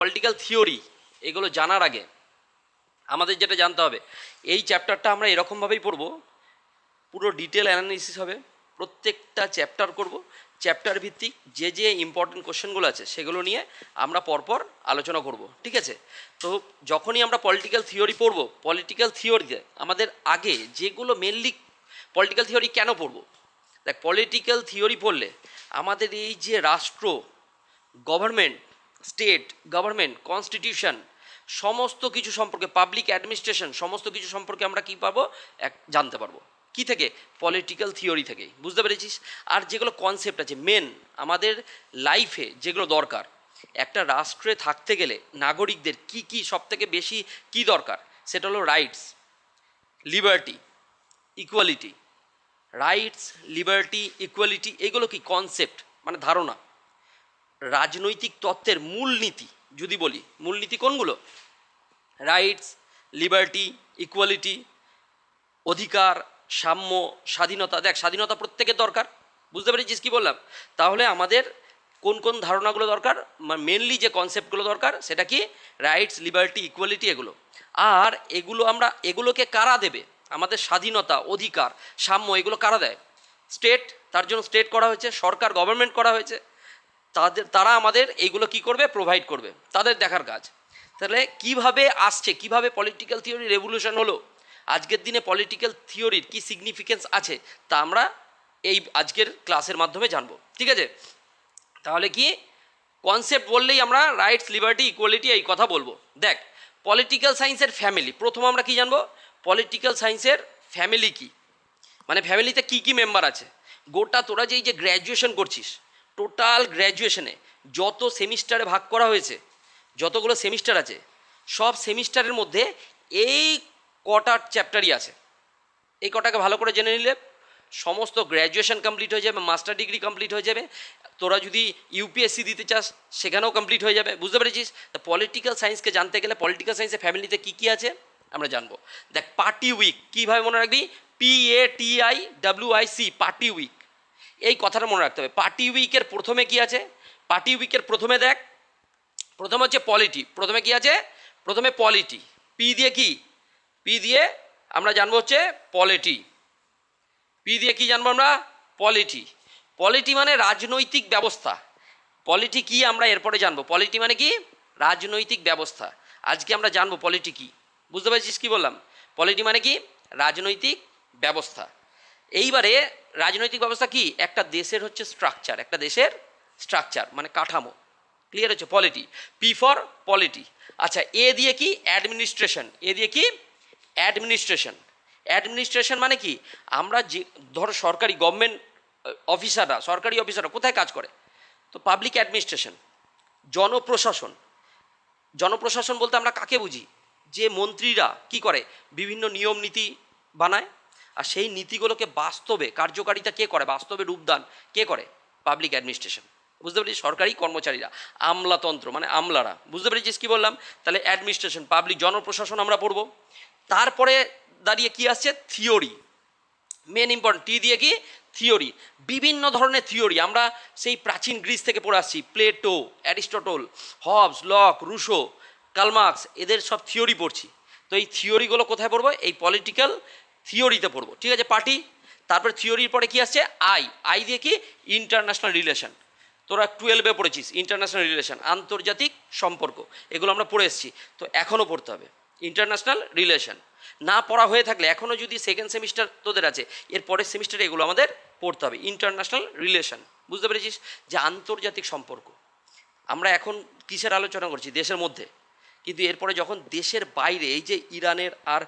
Political theory এগুলো জানার আগে আমাদের যেটা জানতে হবে, এই চ্যাপ্টারটা আমরা এরকমভাবেই পড়ব, পুরো ডিটেল অ্যানালিসিস হবে, প্রত্যেকটা চ্যাপ্টার করব, চ্যাপ্টার ভিত্তিক যে যে ইম্পর্টেন্ট কোশ্চেনগুলো আছে সেগুলো নিয়ে আমরা পরপর আলোচনা করব, ঠিক আছে? তো যখনই আমরা পলিটিক্যাল থিওরি পড়ব, পলিটিক্যাল থিওরিতে আমাদের আগে যেগুলো মেনলি পলিটিক্যাল থিওরি কেন পড়ব, দেখ পলিটিক্যাল থিওরি পড়লে আমাদের এই যে রাষ্ট্র, গভর্নমেন্ট, স্টেট গভর্নমেন্ট, কনস্টিটিউশন, সমস্ত কিছু সম্পর্কে, পাবলিক অ্যাডমিনিস্ট্রেশন, সমস্ত কিছু সম্পর্কে আমরা কী পাবো, জানতে পারবো। কি থেকে? পলিটিক্যাল থিওরি থেকেই, বুঝতে পেরেছিস? আর যেগুলো কনসেপ্ট আছে মেন আমাদের লাইফে যেগুলো দরকার, একটা রাষ্ট্রে থাকতে গেলে নাগরিকদের কি কি সব থেকে বেশি কি দরকার, সেটা হলো rights, liberty, equality. Rights, liberty, equality এগুলো কি কনসেপ্ট, মানে ধারণা। রাজনৈতিক তত্ত্বের মূলনীতি যদি বলি, মূলনীতি কোনগুলো? রাইটস, লিবার্টি, ইকুয়ালিটি, অধিকার, সাম্য, স্বাধীনতা। দেখ স্বাধীনতা প্রত্যেকের দরকার, বুঝতে পেরেছিস কি বললাম? তাহলে আমাদের কোন কোন ধারণাগুলো দরকার, মেনলি যে কনসেপ্টগুলো দরকার সেটা কি? রাইটস, লিবার্টি, ইকুয়ালিটি এগুলো। আর এগুলোকে কারা দেবে? আমাদের স্বাধীনতা, অধিকার, সাম্য এগুলো কারা দেয়? স্টেট। তার জন্য স্টেট করা হয়েছে, সরকার, গভর্নমেন্ট করা হয়েছে। তারা আমাদের এইগুলো কি করবে? প্রোভাইড করবে, তাদের দেখার কাজ। তাহলে কিভাবে আসছে, কিভাবে পলিটিক্যাল থিওরি রেভলিউশন হলো, আজকের দিনে পলিটিক্যাল থিওরির কি সিগনিফিকেন্স আছে, তা আমরা এই আজকের ক্লাসের মাধ্যমে জানবো, ঠিক আছে? তাহলে কি কনসেপ্ট বললেই আমরা রাইটস, লিবার্টি, ইকুয়ালিটি এই কথা বলবো। দেখ পলিটিক্যাল সায়েন্সের ফ্যামিলি, প্রথম আমরা কি জানবো? পলিটিক্যাল সায়েন্সের ফ্যামিলি কি, মানে ফ্যামিলিতে কি কি মেম্বার আছে। গোটা তোরা যে গ্র্যাজুয়েশন করছিস, টোটাল গ্র্যাজুয়েশনে যত সেমিস্টারে ভাগ করা হয়েছে, যতগুলো সেমিস্টার আছে, সব সেমিস্টারের মধ্যে এই কটা চ্যাপ্টারই আছে। এই কটাকে ভালো করে জেনে নিলে সমস্ত গ্র্যাজুয়েশন কমপ্লিট হয়ে যাবে, মাস্টার ডিগ্রি কমপ্লিট হয়ে যাবে। তোরা যদি ইউপিএসসি দিতে চাস সেখানেও কমপ্লিট হয়ে যাবে, বুঝতে পেরেছিস? তা পলিটিক্যাল সায়েন্সকে জানতে গেলে পলিটিক্যাল সায়েন্সের ফ্যামিলিতে কী কী আছে আমরা জানবো। দেখ পার্টি উইক কীভাবে মনে রাখবি? PATIWIC, party week. এই কথাটা মনে রাখতে হবে। পার্টি উইকের প্রথমে কি আছে? পার্টি উইকের প্রথমে দেখ, প্রথমে হচ্ছে পলিটি। প্রথমে কি আছে? প্রথমে পলিটি। পি দিয়ে কি? পি দিয়ে আমরা জানবো হচ্ছে পলিটি। পি দিয়ে কি জানবো আমরা? পলিটি। পলিটি মানে রাজনৈতিক ব্যবস্থা। পলিটি কি আমরা এরপরে জানবো। পলিটি মানে কি? রাজনৈতিক ব্যবস্থা। আজকে আমরা জানবো পলিটি কি। বুঝতে পারছিস কি বললাম? পলিটি মানে কি? রাজনৈতিক ব্যবস্থা। এইবারে রাজনৈতিক ব্যবস্থা কি? একটা দেশের হচ্ছে স্ট্রাকচার, একটা দেশের স্ট্রাকচার মানে কাঠামো। ক্লিয়ার হচ্ছে পলিটি। P for polity. আচ্ছা এ দিয়ে কি? অ্যাডমিনিস্ট্রেশন। এ দিয়ে কি? অ্যাডমিনিস্ট্রেশন। অ্যাডমিনিস্ট্রেশন মানে কি? আমরা যে ধরো সরকারি গভর্নমেন্ট অফিসাররা, সরকারি অফিসাররা কোথায় কাজ করে? তো পাবলিক অ্যাডমিনিস্ট্রেশন। জনপ্রশাসন। জনপ্রশাসন বলতে আমরা কাকে বুঝি? যে মন্ত্রীরা কি করে? বিভিন্ন নিয়ম নীতি বানায়, আর সেই নীতিগুলোকে বাস্তবে কার্যকারিতা কে করে? বাস্তবে রূপদান কে করে? Public administration. বুঝতে পেরেছিস? সরকারি কর্মচারীরা। আমলাতন্ত্র মানে আমলারা। বুঝতে পেরেছিস কি বললাম? তাহলে অ্যাডমিনিস্ট্রেশন, পাবলিক, জনপ্রশাসন আমরা পড়বো। তারপরে দাঁড়িয়ে কি আসছে? থিওরি। Main important. টি দিয়ে কি? থিওরি। বিভিন্ন ধরনের থিওরি আমরা সেই প্রাচীন গ্রিস থেকে পড়ে আসছি। Plato, Aristotle, Hobbes, Locke, Rousseau, Karl Marx, এদের সব থিওরি পড়ছি। তো এই থিওরিগুলো কোথায় পড়বো? এই পলিটিক্যাল থিওরিতে পড়বো, ঠিক আছে? পার্টি। তারপরে থিওরির পরে কি আসছে? আই। আই দিয়ে কি? International relation. তোরা 12-এ পড়েছিস ইন্টারন্যাশনাল রিলেশন, আন্তর্জাতিক সম্পর্ক, এগুলো আমরা পড়ে এসেছি। তো এখনও পড়তে হবে ইন্টারন্যাশনাল রিলেশন। না পড়া হয়ে থাকলে এখনও যদি সেকেন্ড সেমিস্টার তোদের আছে, এর পরের সেমিস্টারে এগুলো আমাদের পড়তে হবে। ইন্টারন্যাশনাল রিলেশন, বুঝতে পেরেছিস? যে আন্তর্জাতিক সম্পর্ক। আমরা এখন কিসের আলোচনা করছি? দেশের মধ্যে। কিন্তু এরপরে যখন দেশের বাইরে, এই যে ইরানের আর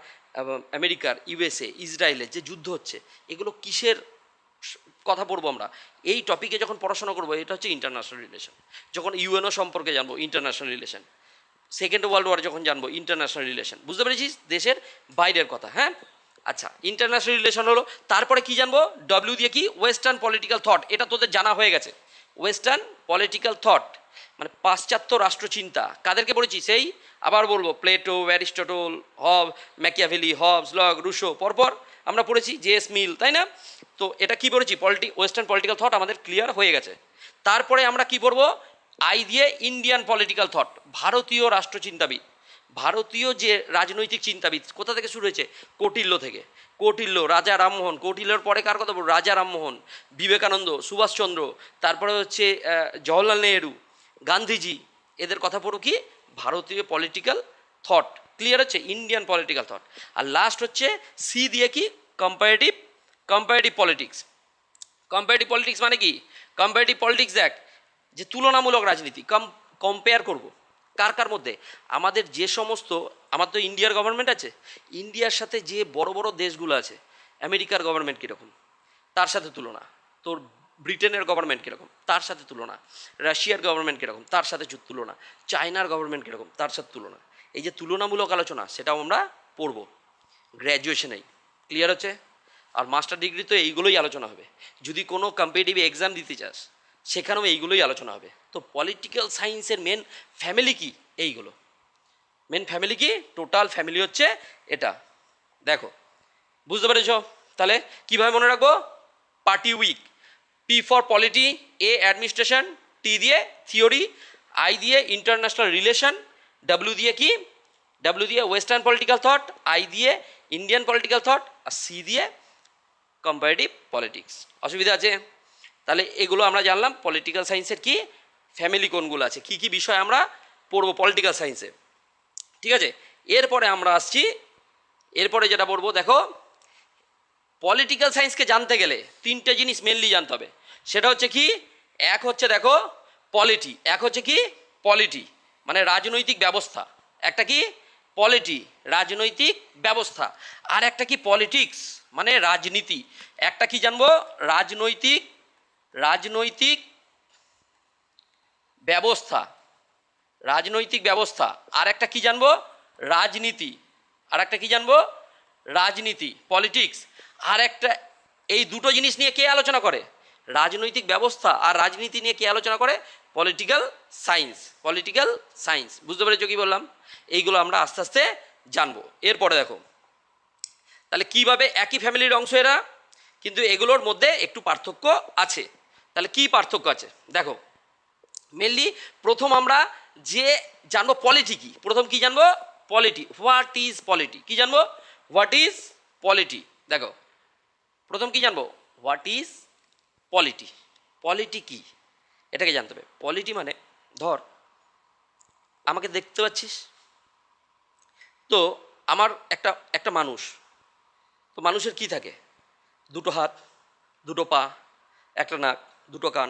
আমেরিকার, ইউএসএ, ইসরায়েলের যে যুদ্ধ হচ্ছে, এগুলো কিসের কথা পড়বো আমরা? এই টপিকে যখন পড়াশোনা করবো, এটা হচ্ছে ইন্টারন্যাশনাল রিলেশন। যখন ইউএনও সম্পর্কে জানবো, international relation. Second world war যখন জানবো, ইন্টারন্যাশনাল রিলেশন। বুঝতে পেরেছিস? দেশের বাইরের কথা। হ্যাঁ আচ্ছা, ইন্টারন্যাশনাল রিলেশন হলো। তারপরে কি জানবো? ডব্লিউ দিয়ে কি? Western political thought. এটা তোদের জানা হয়ে গেছে। ওয়েস্টার্ন পলিটিক্যাল থট মানে পাশ্চাত্য রাষ্ট্রচিন্তা। কাদেরকে পড়েছি? সেই আবার বলবো, Plato, Aristotle, Machiavelli, Hobbes, Locke, Rousseau, পরপর আমরা পড়েছি। জেএস মিল, তাই না? তো এটা কি পড়েছি? ওয়েস্টার্ন পলিটিক্যাল থট আমাদের ক্লিয়ার হয়ে গেছে। তারপরে আমরা কি পড়বো? আই দিয়ে ইন্ডিয়ান পলিটিক্যাল থট, ভারতীয় রাষ্ট্রচিন্তাবিদ, ভারতীয় যে রাজনৈতিক চিন্তাবিদ কোথা থেকে শুরু হয়েছে? কৌটিল্য থেকে। কৌটিল্য, রাজা রামমোহন, কৌটিল্যর পরে কার কথা বলবো? রাজা রামমোহন, বিবেকানন্দ, সুভাষচন্দ্র, তারপরে হচ্ছে জওহরলাল নেহেরু, গান্ধীজি, এদের কথা পড়ো কি? ভারতীয় পলিটিক্যাল থট। ক্লিয়ার হচ্ছে? Indian political thought. আর লাস্ট হচ্ছে সি দিয়ে কি? Comparative politics. কম্পারেটিভ পলিটিক্স মানে কি? কম্পারেটিভ পলিটিক্স দেখ, যে তুলনামূলক রাজনীতি, কম্পেয়ার করব কার কার মধ্যে? আমাদের যে সমস্ত, আমার তো ইন্ডিয়ার গভর্নমেন্ট আছে, ইন্ডিয়ার সাথে যে বড় বড় দেশগুলো আছে, আমেরিকার গভর্নমেন্ট কীরকম, তার সাথে তুলনা। তোর ব্রিটেনের গভর্নমেন্ট কীরকম, তার সাথে তুলনা। রাশিয়ার গভর্নমেন্ট কীরকম, তার সাথে তুলনা। চায়নার গভর্নমেন্ট কীরকম, তার সাথে তুলনা। এই যে তুলনামূলক আলোচনা, সেটাও আমরা পড়ব গ্র্যাজুয়েশনেই। ক্লিয়ার হচ্ছে? আর মাস্টার ডিগ্রি তো এইগুলোই আলোচনা হবে। যদি কোনো কম্পিটিটিভ এক্সাম দিতে চাস, সেখানেও এইগুলোই আলোচনা হবে। তো পলিটিক্যাল সায়েন্সের মেন ফ্যামিলি কি? এইগুলো মেন ফ্যামিলি কি? টোটাল ফ্যামিলি হচ্ছে এটা। দেখো, বুঝতে পেরেছ? তাহলে কীভাবে মনে রাখবো? Party week, P for polity, A administration, T দিয়ে থিওরি, আই দিয়ে ইন্টারন্যাশনাল রিলেশন, ডাব্লিউ দিয়ে কি? ডাব্লিউ দিয়ে ওয়েস্টার্ন পলিটিক্যাল থট, আই দিয়ে ইন্ডিয়ান পলিটিক্যাল থট, আর সি দিয়ে কম্পারেটিভ পলিটিক্স। অসুবিধা আছে? তাহলে এগুলো আমরা জানলাম পলিটিক্যাল সায়েন্সের কি ফ্যামিলি কোনগুলো আছে, কি কি বিষয় আমরা পড়বো পলিটিক্যাল সায়েন্সে। ঠিক আছে, এরপরে আমরা আসছি, এরপরে যেটা পড়বো, দেখো পলিটিক্যাল সায়েন্সকে জানতে গেলে তিনটে জিনিস মেনলি জানতে হবে। সেটা হচ্ছে কি? এক হচ্ছে দেখো পলিটি, এক হচ্ছে কি? পলিটি মানে রাজনৈতিক ব্যবস্থা, একটা কি? পলিটি রাজনৈতিক ব্যবস্থা, আর একটা কি? পলিটিক্স মানে রাজনীতি। একটা কি জানবো? রাজনৈতিক ব্যবস্থা, রাজনৈতিক ব্যবস্থা। আর একটা কি জানবো? রাজনীতি। আর একটা কি জানবো? রাজনীতি, পলিটিক্স। আর একটা, এই দুটো জিনিস নিয়ে কে আলোচনা করে? রাজনৈতিক ব্যবস্থা আর রাজনীতি নিয়ে কে আলোচনা করে? Political science. পলিটিক্যাল সায়েন্স, বুঝতে পেরেছো কি বললাম? এইগুলো আমরা আস্তে আস্তে জানবো। এরপরে দেখো, তাহলে কিভাবে একই ফ্যামিলির অংশ এরা, কিন্তু এগুলোর মধ্যে একটু পার্থক্য আছে। তাহলে কি পার্থক্য আছে দেখো। মেনলি প্রথম আমরা যে জানবো পলিটি কি, প্রথম কি জানবো? পলিটি। What is polity? কি জানবো? What is polity. দেখো, প্রথম কি জানবো? What is polity. পলিটি কি এটাকে জানতে হবে। পলিটি মানে, ধর আমাকে দেখতে পাচ্ছিস তো, আমার একটা একটা মানুষ, তো মানুষের কি থাকে? দুটো হাত, দুটো পা, একটা নাক, দুটো কান,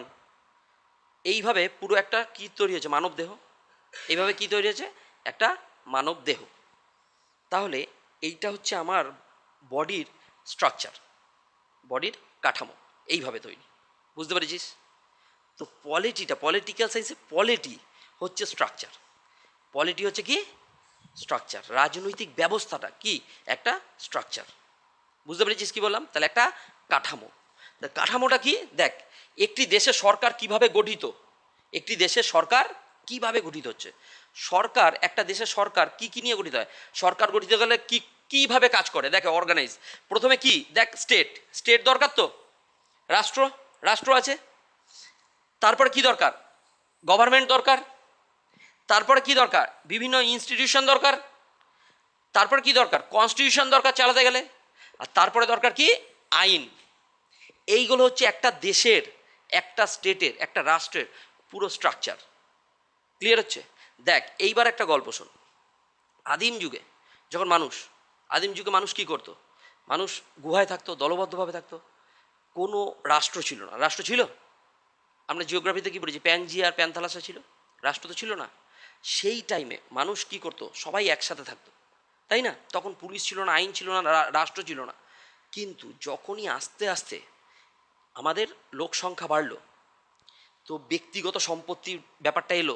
এইভাবে পুরো একটা কি তৈরি হয়েছে? মানব দেহ। এইভাবে কি তৈরি হয়েছে? একটা মানব দেহ। তাহলে এইটা হচ্ছে আমার বডির স্ট্রাকচার, বডির কাঠামো, এইভাবে তৈরি। বুঝতে পেরেছিস? তো পলিটিটা, পলিটিক্যাল সায়েন্সে পলিটি হচ্ছে স্ট্রাকচার। পলিটি হচ্ছে কি? স্ট্রাকচার। রাজনৈতিক ব্যবস্থাটা কি? একটা স্ট্রাকচার। বুঝতে পেরেছিস কি বললাম? তাহলে একটা কাঠামো। কাঠামোটা কি? দেখ, একটি দেশের সরকার কিভাবে গঠিত, একটি দেশের সরকার কিভাবে গঠিত হচ্ছে। সরকার, একটা দেশের সরকার কি কি নিয়ে গঠিত হয়? সরকার গঠিত গেলে কি কিভাবে কাজ করে? দেখে অর্গানাইজ। প্রথমে কি? দেখ, স্টেট দরকার, তো রাষ্ট্র আছে। তারপরে কি দরকার? গভর্নমেন্ট দরকার। তারপরে কি দরকার? বিভিন্ন ইনস্টিটিউশন দরকার। তারপরে কি দরকার? কনস্টিটিউশন দরকার চালাতে গেলে। আর তারপরে দরকার কি? আইন। এইগুলো হচ্ছে একটা দেশের, একটা স্টেটের, একটা রাষ্ট্রের পুরো স্ট্রাকচার। ক্লিয়ার হচ্ছে? দেখ, এইবার একটা গল্প শোন। আদিম যুগে যখন আদিম যুগে মানুষ কি করতো? মানুষ গুহায় থাকতো, দলবদ্ধভাবে থাকতো, কোনো রাষ্ট্র ছিল না। রাষ্ট্র ছিল? আমরা জিওগ্রাফিতে কি পড়েছি? প্যানজিয়া আর প্যান্থালাসা ছিল, রাষ্ট্র তো ছিল না। সেই টাইমে মানুষ কি করতো? সবাই একসাথে থাকতো, তাই না? তখন পুলিশ ছিল না, আইন ছিল না, রাষ্ট্র ছিল না। কিন্তু যখনই আস্তে আস্তে আমাদের লোক সংখ্যা বাড়লো, তো ব্যক্তিগত সম্পত্তির ব্যাপারটা এলো,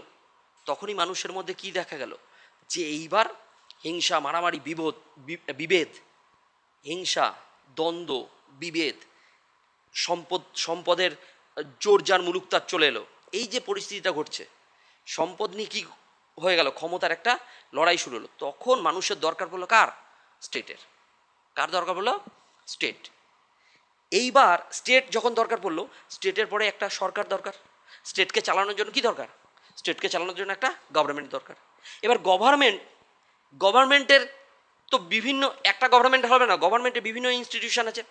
তখনই মানুষের মধ্যে কি দেখা গেল? যে এইবার হিংসা, মারামারি, বিভেদ, হিংসা, দ্বন্দ্ব, বিভেদ, সম্পদের জোর যার মুলুকতার চলে এলো। এই যে পরিস্থিতিটা ঘটছে, সম্পদ নিয়ে কী হয়ে গেল? ক্ষমতার একটা লড়াই শুরু হলো। তখন মানুষের দরকার পড়লো কার? স্টেটের। কার দরকার পড়লো? স্টেট। এইবার স্টেট যখন দরকার পড়লো, স্টেটের পরে একটা সরকার দরকার। স্টেটকে চালানোর জন্য কি দরকার? স্টেটকে চালানোর জন্য একটা গভর্নমেন্ট দরকার। এবার গভর্নমেন্টের তো বিভিন্ন, একটা গভর্নমেন্ট হবে না, গভর্নমেন্টের বিভিন্ন ইনস্টিটিউশন আছে,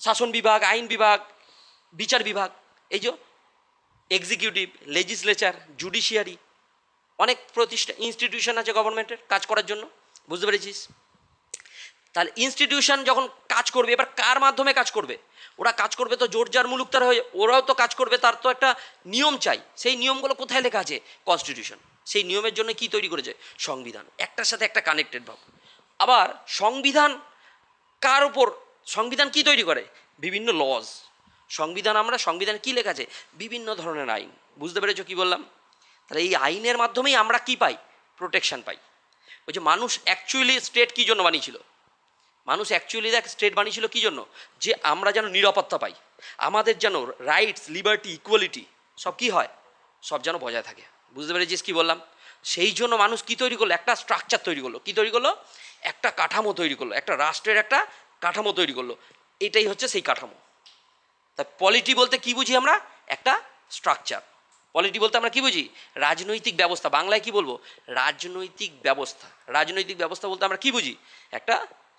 শাসন বিভাগ, আইন বিভাগ, বিচার বিভাগ, এই যে এক্সিকিউটিভ, লেজিসলেচার, জুডিশিয়ারি, অনেক ইনস্টিটিউশন আছে গভর্নমেন্টের কাজ করার জন্য। বুঝতে পেরেছিস? তাহলে ইনস্টিটিউশন যখন কাজ করবে, এবার কার মাধ্যমে কাজ করবে? ওরা কাজ করবে তো জোর জার মুলুক তার হয়ে, ওরাও তো কাজ করবে, তার তো একটা নিয়ম চাই। সেই নিয়মগুলো কোথায় লেখা আছে? কনস্টিটিউশন। সেই নিয়মের জন্য কি তৈরি করেছে? সংবিধান। একটার সাথে একটা কানেক্টেড ভাব। আবার সংবিধান কার উপর? সংবিধান কি তৈরি করে? বিভিন্ন লজ। সংবিধানে কি লেখা আছে? বিভিন্ন ধরনের আইন। বুঝতে পেরেছো কি বললাম? তাহলে এই আইনের মাধ্যমেই আমরা কি পাই? প্রোটেকশন পাই। ওই যে মানুষ অ্যাকচুয়ালি স্টেট কী জন্য বানিয়েছিল? স্টেট বানিয়েছিল কী জন্য? যে আমরা যেন নিরাপত্তা পাই, আমাদের যেন রাইটস, লিবার্টি, ইকুয়ালিটি সব কি হয়, সব যেন বজায় থাকে। বুঝতে পেরেছিস কি বললাম? সেই জন্য মানুষ কি তৈরি করলো? একটা স্ট্রাকচার তৈরি করলো। কি তৈরি করলো? একটা কাঠামো তৈরি করলো, একটা রাষ্ট্রের একটা কাঠামো তৈরি করলো। এটাই হচ্ছে সেই কাঠামো। তা পলিটি বলতে কি বুঝি আমরা? একটা স্ট্রাকচার। পলিটি বলতে আমরা কি বুঝি? রাজনৈতিক ব্যবস্থা। বাংলায় কি বলবো? রাজনৈতিক ব্যবস্থা। রাজনৈতিক ব্যবস্থা বলতে আমরা কি বুঝি? একটা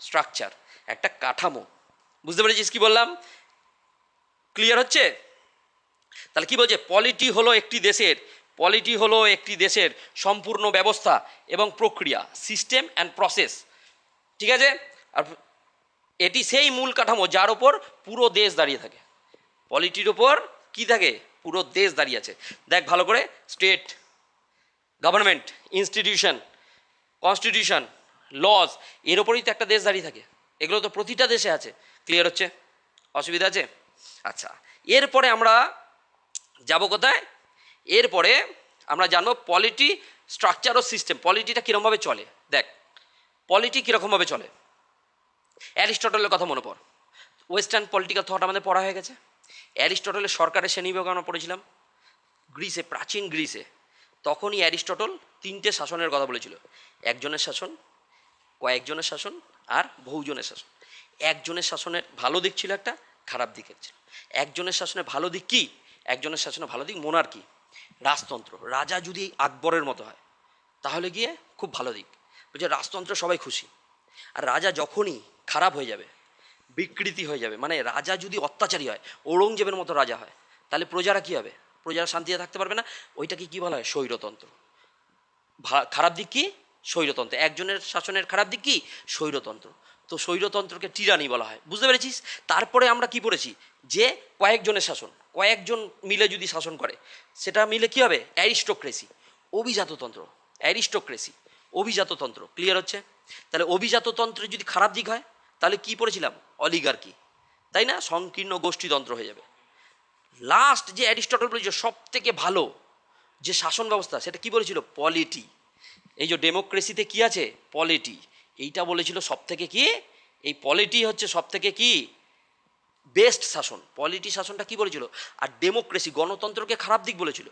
স্ট্রাকচার, একটা কাঠামো। বুঝতে পেরেছিস কি বললাম? ক্লিয়ার হচ্ছে? তাহলে কি বলছে? পলিটি হলো একটি দেশের সম্পূর্ণ ব্যবস্থা এবং প্রক্রিয়া, সিস্টেম অ্যান্ড প্রসেস। ঠিক আছে? আর এটি সেই মূল কাঠামো যার ওপর পুরো দেশ দাঁড়িয়ে থাকে। পলিটির ওপর কি থাকে? পুরো দেশ দাঁড়িয়ে আছে। দেখ ভালো করে, state, government, institution, constitution, laws, এর ওপরেই তো একটা দেশ দাঁড়িয়ে থাকে। এগুলো তো প্রতিটা দেশে আছে। ক্লিয়ার হচ্ছে? অসুবিধা আছে? আচ্ছা, এরপরে আমরা যাব কোথায়? এরপরে আমরা জানবো পলিটি, স্ট্রাকচার ও সিস্টেম। পলিটিটা কীরকমভাবে চলে। দেখ, পলিটি কীরকমভাবে চলে। অ্যারিস্টটলের কথা মনে পড়। ওয়েস্টার্ন পলিটিক্যাল থট আমাদের পড়া হয়ে গেছে। অ্যারিস্টটলের সরকারের শ্রেণীবিভাগ আমরা পড়েছিলাম গ্রিসে, প্রাচীন গ্রিসে। তখনই অ্যারিস্টটল তিনটে শাসনের কথা বলেছিল: একজনের শাসন, কয়েকজনের শাসন, আর বহুজনের শাসন। একজনের শাসনের ভালো দিক ছিল, একটা খারাপ দিক ছিল। একজনের শাসনের ভালো দিক কি? একজনের শাসনের ভালো দিক মোনার্কি, রাজতন্ত্র। রাজা যদি আকবরের মতো হয় তাহলে গিয়ে খুব ভালো দিক, বলছে রাজতন্ত্র সবাই খুশি। আর রাজা যখনই খারাপ হয়ে যাবে, বিকৃতি হয়ে যাবে, মানে রাজা যদি অত্যাচারী হয়, ঔরঙ্গজেবের মতো রাজা হয়, তাহলে প্রজারা কী হবে? প্রজারা শান্তিতে থাকতে পারবে না। ওইটাকে কী বলা হয়? স্বৈরতন্ত্র। খারাপ দিক কি? স্বৈরতন্ত্র। একজনের শাসনের খারাপ দিক কি? স্বৈরতন্ত্র। তো স্বৈরতন্ত্রকে টিরানি বলা হয়। বুঝতে পেরেছিস? তারপরে আমরা কি পড়েছি? যে কয়েকজনের শাসন, কয়েকজন মিলে যদি শাসন করে, সেটা মিলে কি হবে? অ্যারিস্টোক্রেসি, অভিজাততন্ত্র। অ্যারিস্টোক্রেসি, অভিজাততন্ত্র। ক্লিয়ার হচ্ছে? তাহলে অভিজাততন্ত্রের যদি খারাপ দিক হয়, তাহলে কি পড়েছিলাম? অলিগার্কি, তাই না? সংকীর্ণ গোষ্ঠীতন্ত্র হয়ে যাবে। লাস্ট যে অ্যারিস্টটল বলেছিল সব থেকে ভালো যে শাসন ব্যবস্থা, সেটা কি বলেছিল? পলিটি। এই যে ডেমোক্রেসিতে কি আছে? পলিটি। এইটা বলেছিল সব থেকে কি? এই পলিটি হচ্ছে সব থেকে কি বেস্ট শাসন। পলিটি শাসনটা কি বলেছিল? আর ডেমোক্রেসি, গণতন্ত্রকে খারাপ দিক বলেছিল।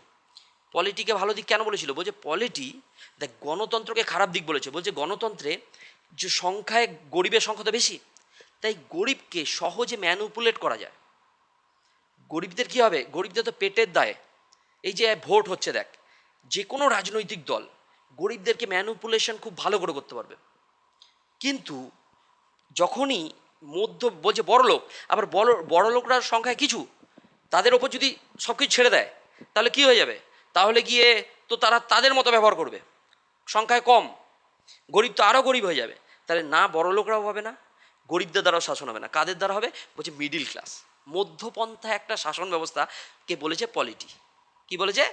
পলিটিকে ভালো দিক কেন বলেছিল? বলছে পলিটি দেখ, গণতন্ত্রকে খারাপ দিক বলেছে। বলছে গণতন্ত্রে যে সংখ্যায় গরিবের সংখ্যা তো বেশি, তাই গরিবকে সহজে ম্যানুপুলেট করা যায়। গরিবদের কি হবে? গরিবদের তো পেটের দায়ে এই যে ভোট হচ্ছে, দেখ যে কোনো রাজনৈতিক দল গরিবদেরকে ম্যানুপুলেশন খুব ভালো করে করতে পারবে। কিন্তু যখনই বলছে বড় লোক, আবার বড় লোকরা সংখ্যায় কিছু, তাদের ওপর যদি সব কিছু ছেড়ে দেয়, তাহলে কি হয়ে যাবে? তাহলে গিয়ে তো তারা তাদের মতো ব্যবহার করবে। সংখ্যায় কম, গরিব তো আরও গরিব হয়ে যাবে। তাহলে না বড় লোকরাও হবে না, গরিবদের দ্বারাও শাসন হবে না। কাদের দ্বারা হবে? বলছে মিডিল ক্লাস, মধ্যপন্থা একটা শাসন ব্যবস্থা কে বলেছে পলিটি। কি বলেছে?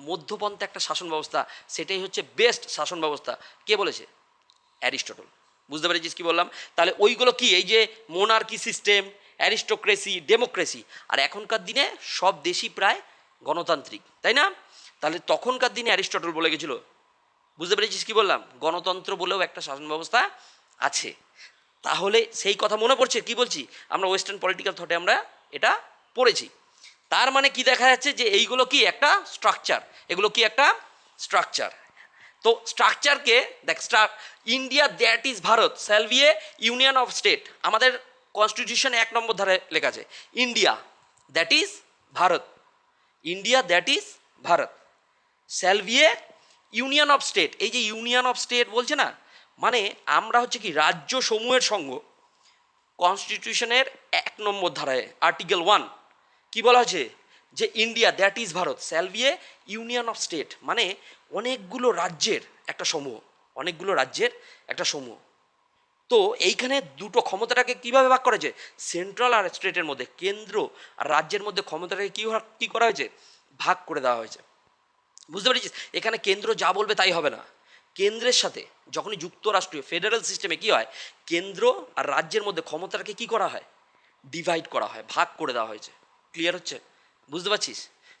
মধ্যপন্থা একটা শাসন ব্যবস্থা, সেটাই হচ্ছে বেস্ট শাসন ব্যবস্থা। কে বলেছে? অ্যারিস্টটল। বুঝতে পেরেছিস কি বললাম? তাহলে ওইগুলো কি? এই যে মোনার্কি সিস্টেম, অ্যারিস্টোক্রেসি, ডেমোক্রেসি। আর এখনকার দিনে সব দেশই প্রায় গণতান্ত্রিক, তাই না? তাহলে তখনকার দিনে অ্যারিস্টটল বলে গেছিল। বুঝতে পেরেছিস কি বললাম? গণতন্ত্র বলেও একটা শাসন ব্যবস্থা আছে। তাহলে সেই কথা মনে পড়ছে কি বলছি? আমরা ওয়েস্টার্ন পলিটিক্যাল থটে আমরা এটা পড়েছি। তার মানে কি দেখা যাচ্ছে? যে এইগুলো কি একটা স্ট্রাকচার, এগুলো কি একটা স্ট্রাকচার। তো স্ট্রাকচারকে দেখ, India that is Bharat shall B A union of state. আমাদের কনস্টিটিউশনে 1 নম্বর ধারে লেখা আছে India that is Bharat. India that is Bharat shall B A union of state. এই যে ইউনিয়ন অফ স্টেট বলছে না, মানে আমরা হচ্ছে কি রাজ্য সমূহের সঙ্গ। কনস্টিটিউশনের 1 নম্বর ধারায় আর্টিকেল 1 কি বলা হয়েছে, যে India that is Bharat shall B A union of state, মানে অনেকগুলো রাজ্যের একটা সমূহ, অনেকগুলো রাজ্যের একটা সমূহ। তো এইখানে দুটো ক্ষমতাটাকে কিভাবে ভাগ করা হয়েছে, সেন্ট্রাল আর স্টেটের মধ্যে, কেন্দ্র আর রাজ্যের মধ্যে ক্ষমতাটাকে কি করা হয়েছে, ভাগ করে দেওয়া হয়েছে। বুঝতে পেরেছিস, এখানে কেন্দ্র যা বলবে তাই হবে না। কেন্দ্রের সাথে যখনই যুক্তরাষ্ট্রীয় ফেডারেল সিস্টেমে কি হয়, কেন্দ্র আর রাজ্যের মধ্যে ক্ষমতাটাকে কি করা হয়, ডিভাইড করা হয়, ভাগ করে দেওয়া হয়েছে। ক্লিয়ার হচ্ছে, বুঝতে পারছিস?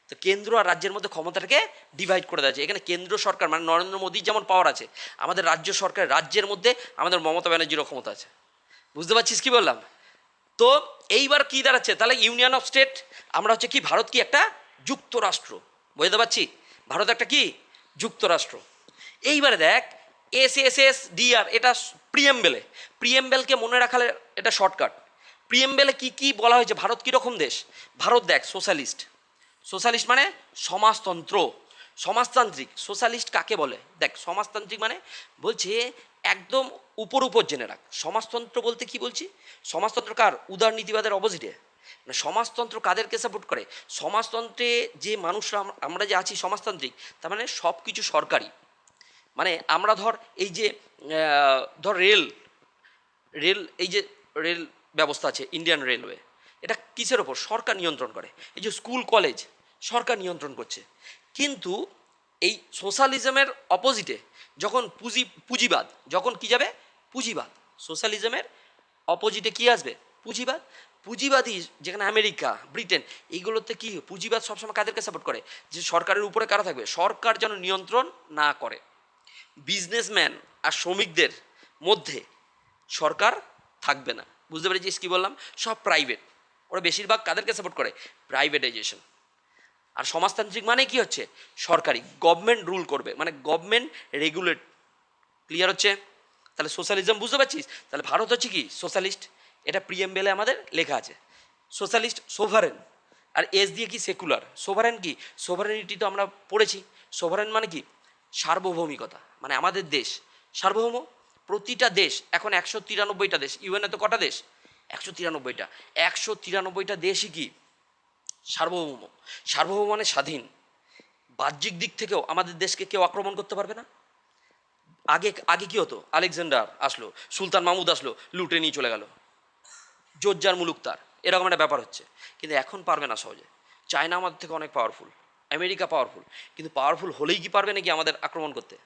তো কেন্দ্র আর রাজ্যের মধ্যে ক্ষমতাটাকে ডিভাইড করে দেওয়া হয়েছে। এখানে কেন্দ্র সরকার মানে নরেন্দ্র মোদীর যেমন পাওয়ার আছে, আমাদের রাজ্য সরকার রাজ্যের মধ্যে আমাদের মমতা ব্যানার্জিরও ক্ষমতা আছে। বুঝতে পারছিস কি বললাম? তো এইবার কি দাঁড়াচ্ছে তাহলে, ইউনিয়ন অফ স্টেট, আমরা হচ্ছে কি ভারত কি একটা যুক্তরাষ্ট্র, বুঝতে পারছি, ভারত একটা কি যুক্তরাষ্ট্র। এইবারে দেখ SSSDR, এটা প্রিএমবেলে, প্রিএমবেলকে মনে রাখালে এটা শর্টকাট। প্রিএমবেলে কি কি বলা হয়েছে, ভারত কীরকম দেশ, ভারত দেখ সোশ্যালিস্ট, সোশ্যালিস্ট মানে সমাজতন্ত্র, সমাজতান্ত্রিক। সোশ্যালিস্ট কাকে বলে দেখ, সমাজতান্ত্রিক মানে বলছে একদম উপর উপর জেনে রাখ। সমাজতন্ত্র বলতে কি বলছি, সমাজতন্ত্র কার, উদারনীতিবাদের অপোজিটে। মানে সমাজতন্ত্র কাদেরকে সাপোর্ট করে, সমাজতন্ত্রে যে মানুষরা আমরা যে আছি সমাজতান্ত্রিক, তার মানে সব কিছু সরকারি। মানে আমরা ধর এই যে ধর রেল, এই যে রেল ব্যবস্থা আছে ইন্ডিয়ান রেলওয়ে, এটা কিসের ওপর, সরকার নিয়ন্ত্রণ করে। এই যে স্কুল কলেজ সরকার নিয়ন্ত্রণ করছে। কিন্তু এই সোশ্যালিজমের অপোজিটে যখন পুঁজিবাদ, যখন কি যাবে, পুঁজিবাদ, সোশ্যালিজমের অপোজিটে কি আসবে, পুঁজিবাদ। পুঁজিবাদী যেখানে আমেরিকা, ব্রিটেন, এইগুলোতে কি পুঁজিবাদ সবসময় কাদেরকে সাপোর্ট করে, যে সরকারের উপরে কারা থাকবে, সরকার যেন নিয়ন্ত্রণ না করে। বিজনেসম্যান আর শ্রমিকদের মধ্যে সরকার থাকবে না। বুঝতে পেরেছিস কি বললাম, সব প্রাইভেট। ওরা বেশিরভাগ কাদেরকে সাপোর্ট করে, প্রাইভেটাইজেশন। আর সমাজতান্ত্রিক মানে কি হচ্ছে, সরকারি, গভর্নমেন্ট রুল করবে, মানে গভর্নমেন্ট রেগুলেট। ক্লিয়ার হচ্ছে? তাহলে সোশ্যালিজম বুঝতে পারছিস, তাহলে ভারত হচ্ছে কি সোশ্যালিস্ট, এটা প্রিএমবেলে আমাদের লেখা আছে। সোশ্যালিস্ট, সোভারেন, আর এস দিয়ে কি সেকুলার। সোভারেন কি, সোভারেনিটি তো আমরা পড়েছি। সোভারেন মানে কি, সার্বভৌমিকতা, মানে আমাদের দেশ সার্বভৌম। প্রতিটা দেশ এখন 193টা দেশ, ইউএনএ তো কটা দেশ, 193টা, 193টা দেশই কি সার্বভৌম। সার্বভৌম মানে স্বাধীন। বাহ্যিক দিক থেকেও আমাদের দেশকে কেউ আক্রমণ করতে পারবে না। আগে আগে কি হতো, আলেকজান্ডার আসলো, সুলতান মাহমুদ আসলো, লুটে নিয়ে চলে গেল, জোজ্জার মুলুক তার, এরকম একটা ব্যাপার হচ্ছে। কিন্তু এখন পারবে না সহজে। চায়না আমাদের থেকে অনেক পাওয়ারফুল, আমেরিকা পাওয়ারফুল, কিন্তু পাওয়ারফুল হলেই কি পারবে নাকি আমাদের আক্রমণ করতে?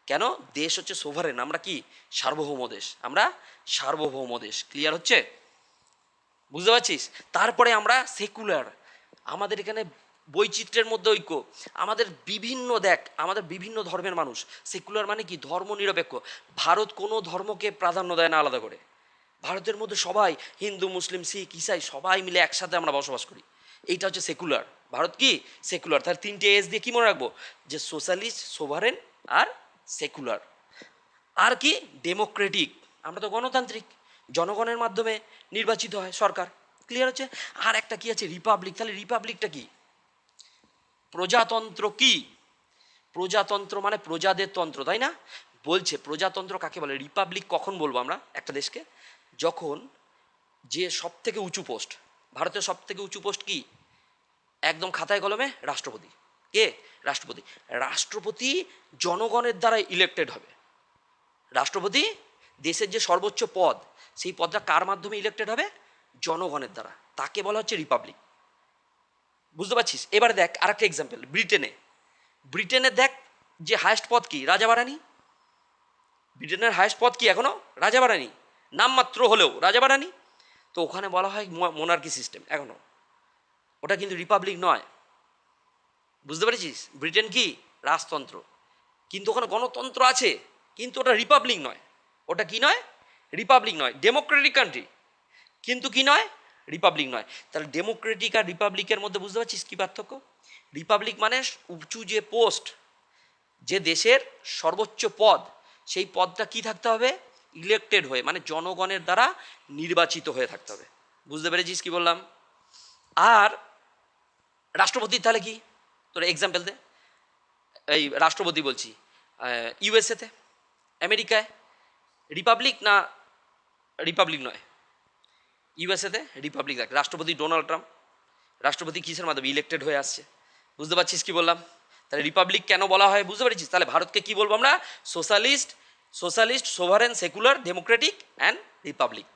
কেন, দেশ হচ্ছে সোভারেন, আমরা কি সার্বভৌম দেশ, আমরা সার্বভৌম দেশ। ক্লিয়ার হচ্ছে, বুঝতে পারছিস? তারপরে আমরা সেকুলার, আমাদের এখানে বৈচিত্র্যের মধ্যে ঐক্য, আমাদের বিভিন্ন দেখ, আমাদের বিভিন্ন ধর্মের মানুষ। সেকুলার মানে কি, ধর্ম নিরপেক্ষ। ভারত কোনো ধর্মকে প্রাধান্য দেয় না আলাদা করে। ভারতের মধ্যে সবাই, হিন্দু মুসলিম শিখ ইসাই সবাই মিলে একসাথে আমরা বসবাস করি। এইটা হচ্ছে সেকুলার। ভারত কি সেকুলার। তাহলে 3টে এস দিয়ে কি মনে রাখবো, যে সোশ্যালিস্ট, সোভারেন আর সেকুলার। আর কি ডেমোক্রেটিক, আমরা তো গণতান্ত্রিক, জনগণের মাধ্যমে নির্বাচিত হয় সরকার। ক্লিয়ার হচ্ছে? আর একটা কি আছে, রিপাবলিক। তাহলে রিপাবলিকটা কি, প্রজাতন্ত্র কি, প্রজাতন্ত্র মানে প্রজাদের তন্ত্র, তাই না? বলছে প্রজাতন্ত্র কাকে বলে, রিপাবলিক কখন বলবো আমরা একটা দেশকে, যখন যে সব থেকে উঁচু পোস্ট, ভারতের সব থেকে উঁচু পোস্ট কি, একদম খাতায় কলমে রাষ্ট্রপতি। কে, রাষ্ট্রপতি। রাষ্ট্রপতি জনগণের দ্বারা ইলেক্টেড হবে। রাষ্ট্রপতি দেশের যে সর্বোচ্চ পদ, সেই পদটা কার মাধ্যমে ইলেক্টেড হবে, জনগণের দ্বারা। তাকে বলা হচ্ছে রিপাবলিক। বুঝতে পারছিস? এবার দেখ আরেকটা এক্সাম্পল, ব্রিটেনে, ব্রিটেনে দেখ যে হায়েস্ট পদ কি, রাজা বা রানী। ব্রিটেনের হায়েস্ট পদ কি এখনো, রাজা বা রানী, নামমাত্র হলেও রাজা বা রানী। তো ওখানে বলা হয় মোনার্কি সিস্টেম এখনো, ওটা কিন্তু রিপাবলিক নয়। বুঝতে পেরেছিস? ব্রিটেন কি রাজতন্ত্র, কিন্তু ওখানে গণতন্ত্র আছে, কিন্তু ওটা রিপাবলিক নয়। ওটা কি নয়, রিপাবলিক নয়। ডেমোক্রেটিক কান্ট্রি, কিন্তু কি নয়, রিপাবলিক নয়। তাহলে ডেমোক্রেটিক আর রিপাবলিকের মধ্যে বুঝতে পারছিস কী পার্থক্য? রিপাবলিক মানে উঁচু যে পোস্ট, যে দেশের সর্বোচ্চ পদ, সেই পদটা কি থাকতে হবে, ইলেক্টেড হয়ে, মানে জনগণের দ্বারা নির্বাচিত হয়ে থাকতে হবে। বুঝতে পেরেছিস কি বললাম? আর রাষ্ট্রপতির তাহলে কি, তোর এক্সাম্পল দে। এই রাষ্ট্রপতি বলছি, ইউএসএতে, আমেরিকায় রিপাবলিক না, রিপাবলিক নয়, ইউএসএতে রিপাবলিক দেখ, রাষ্ট্রপতি ডোনাল্ড ট্রাম্প, রাষ্ট্রপতি কিসের মাধ্যমে ইলেক্টেড হয়ে আসছে। বুঝতে পারছিস কি বললাম? তাহলে রিপাবলিক কেন বলা হয় বুঝতে পারছিস? তাহলে ভারতকে কি বলবো আমরা? Socialist, socialist, sovereign, secular, Democratic and Republic.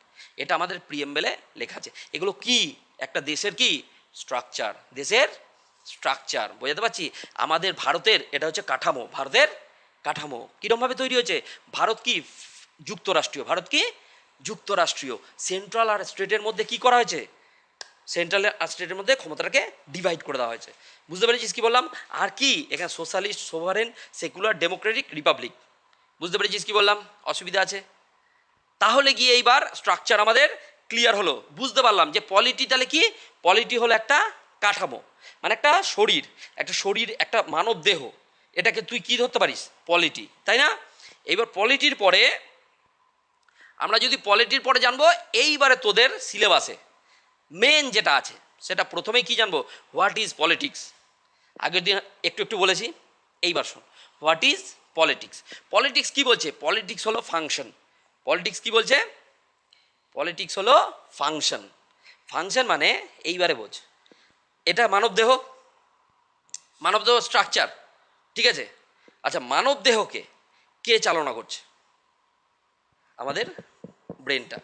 এটা আমাদের প্রিএমবেলে লেখা আছে। এগুলো কি একটা দেশের কি স্ট্রাকচার, দেশের স্ট্রাকচার, বোঝাতে পারছি? আমাদের ভারতের এটা হচ্ছে কাঠামো, ভারতের কাঠামো কীরকমভাবে তৈরি হয়েছে। ভারত কি যুক্তরাষ্ট্রীয়, ভারত কি যুক্তরাষ্ট্রীয়। সেন্ট্রাল আর স্টেটের মধ্যে কি করা হয়েছে? সেন্ট্রাল আর স্টেটের মধ্যে ক্ষমতাটাকে ডিভাইড করে দেওয়া হয়েছে। বুঝতে পেরেছিস কি বললাম? আর কি এখানে socialist, sovereign, secular, Democratic, Republic. বুঝতে পেরেছিস কি বললাম? অসুবিধা আছে? তাহলে গিয়ে এইবার স্ট্রাকচার আমাদের ক্লিয়ার হলো। বুঝতে পারলাম যে পলিটি তাহলে কি? পলিটি হলো একটা কাঠামো, মানে একটা শরীর, একটা শরীর, একটা মানব দেহ। এটাকে তুই কি ধরতে পারিস? পলিটি, তাই না? এইবার পলিটির পরে আমরা যদি পলিটির পরে জানবো, এইবারে তোদের সিলেবাসে মেন যেটা আছে সেটা প্রথমেই কি জানবো? What is politics. আগের দিন একটু একটু বলেছি, এইবার শোন, হোয়াট ইজ পলিটিক্স। পলিটিক্স কি বলছে? পলিটিক্স হলো ফাংশন। পলিটিক্স কি বলছে? পলিটিক্স হলো ফাংশন। ফাংশন মানে এইবারে বোঝ, এটা মানবদেহ, মানবদেহ স্ট্রাকচার, ঠিক আছে? আচ্ছা, মানবদেহকে কে চালনা করছে? আমাদের ব্রেনটা।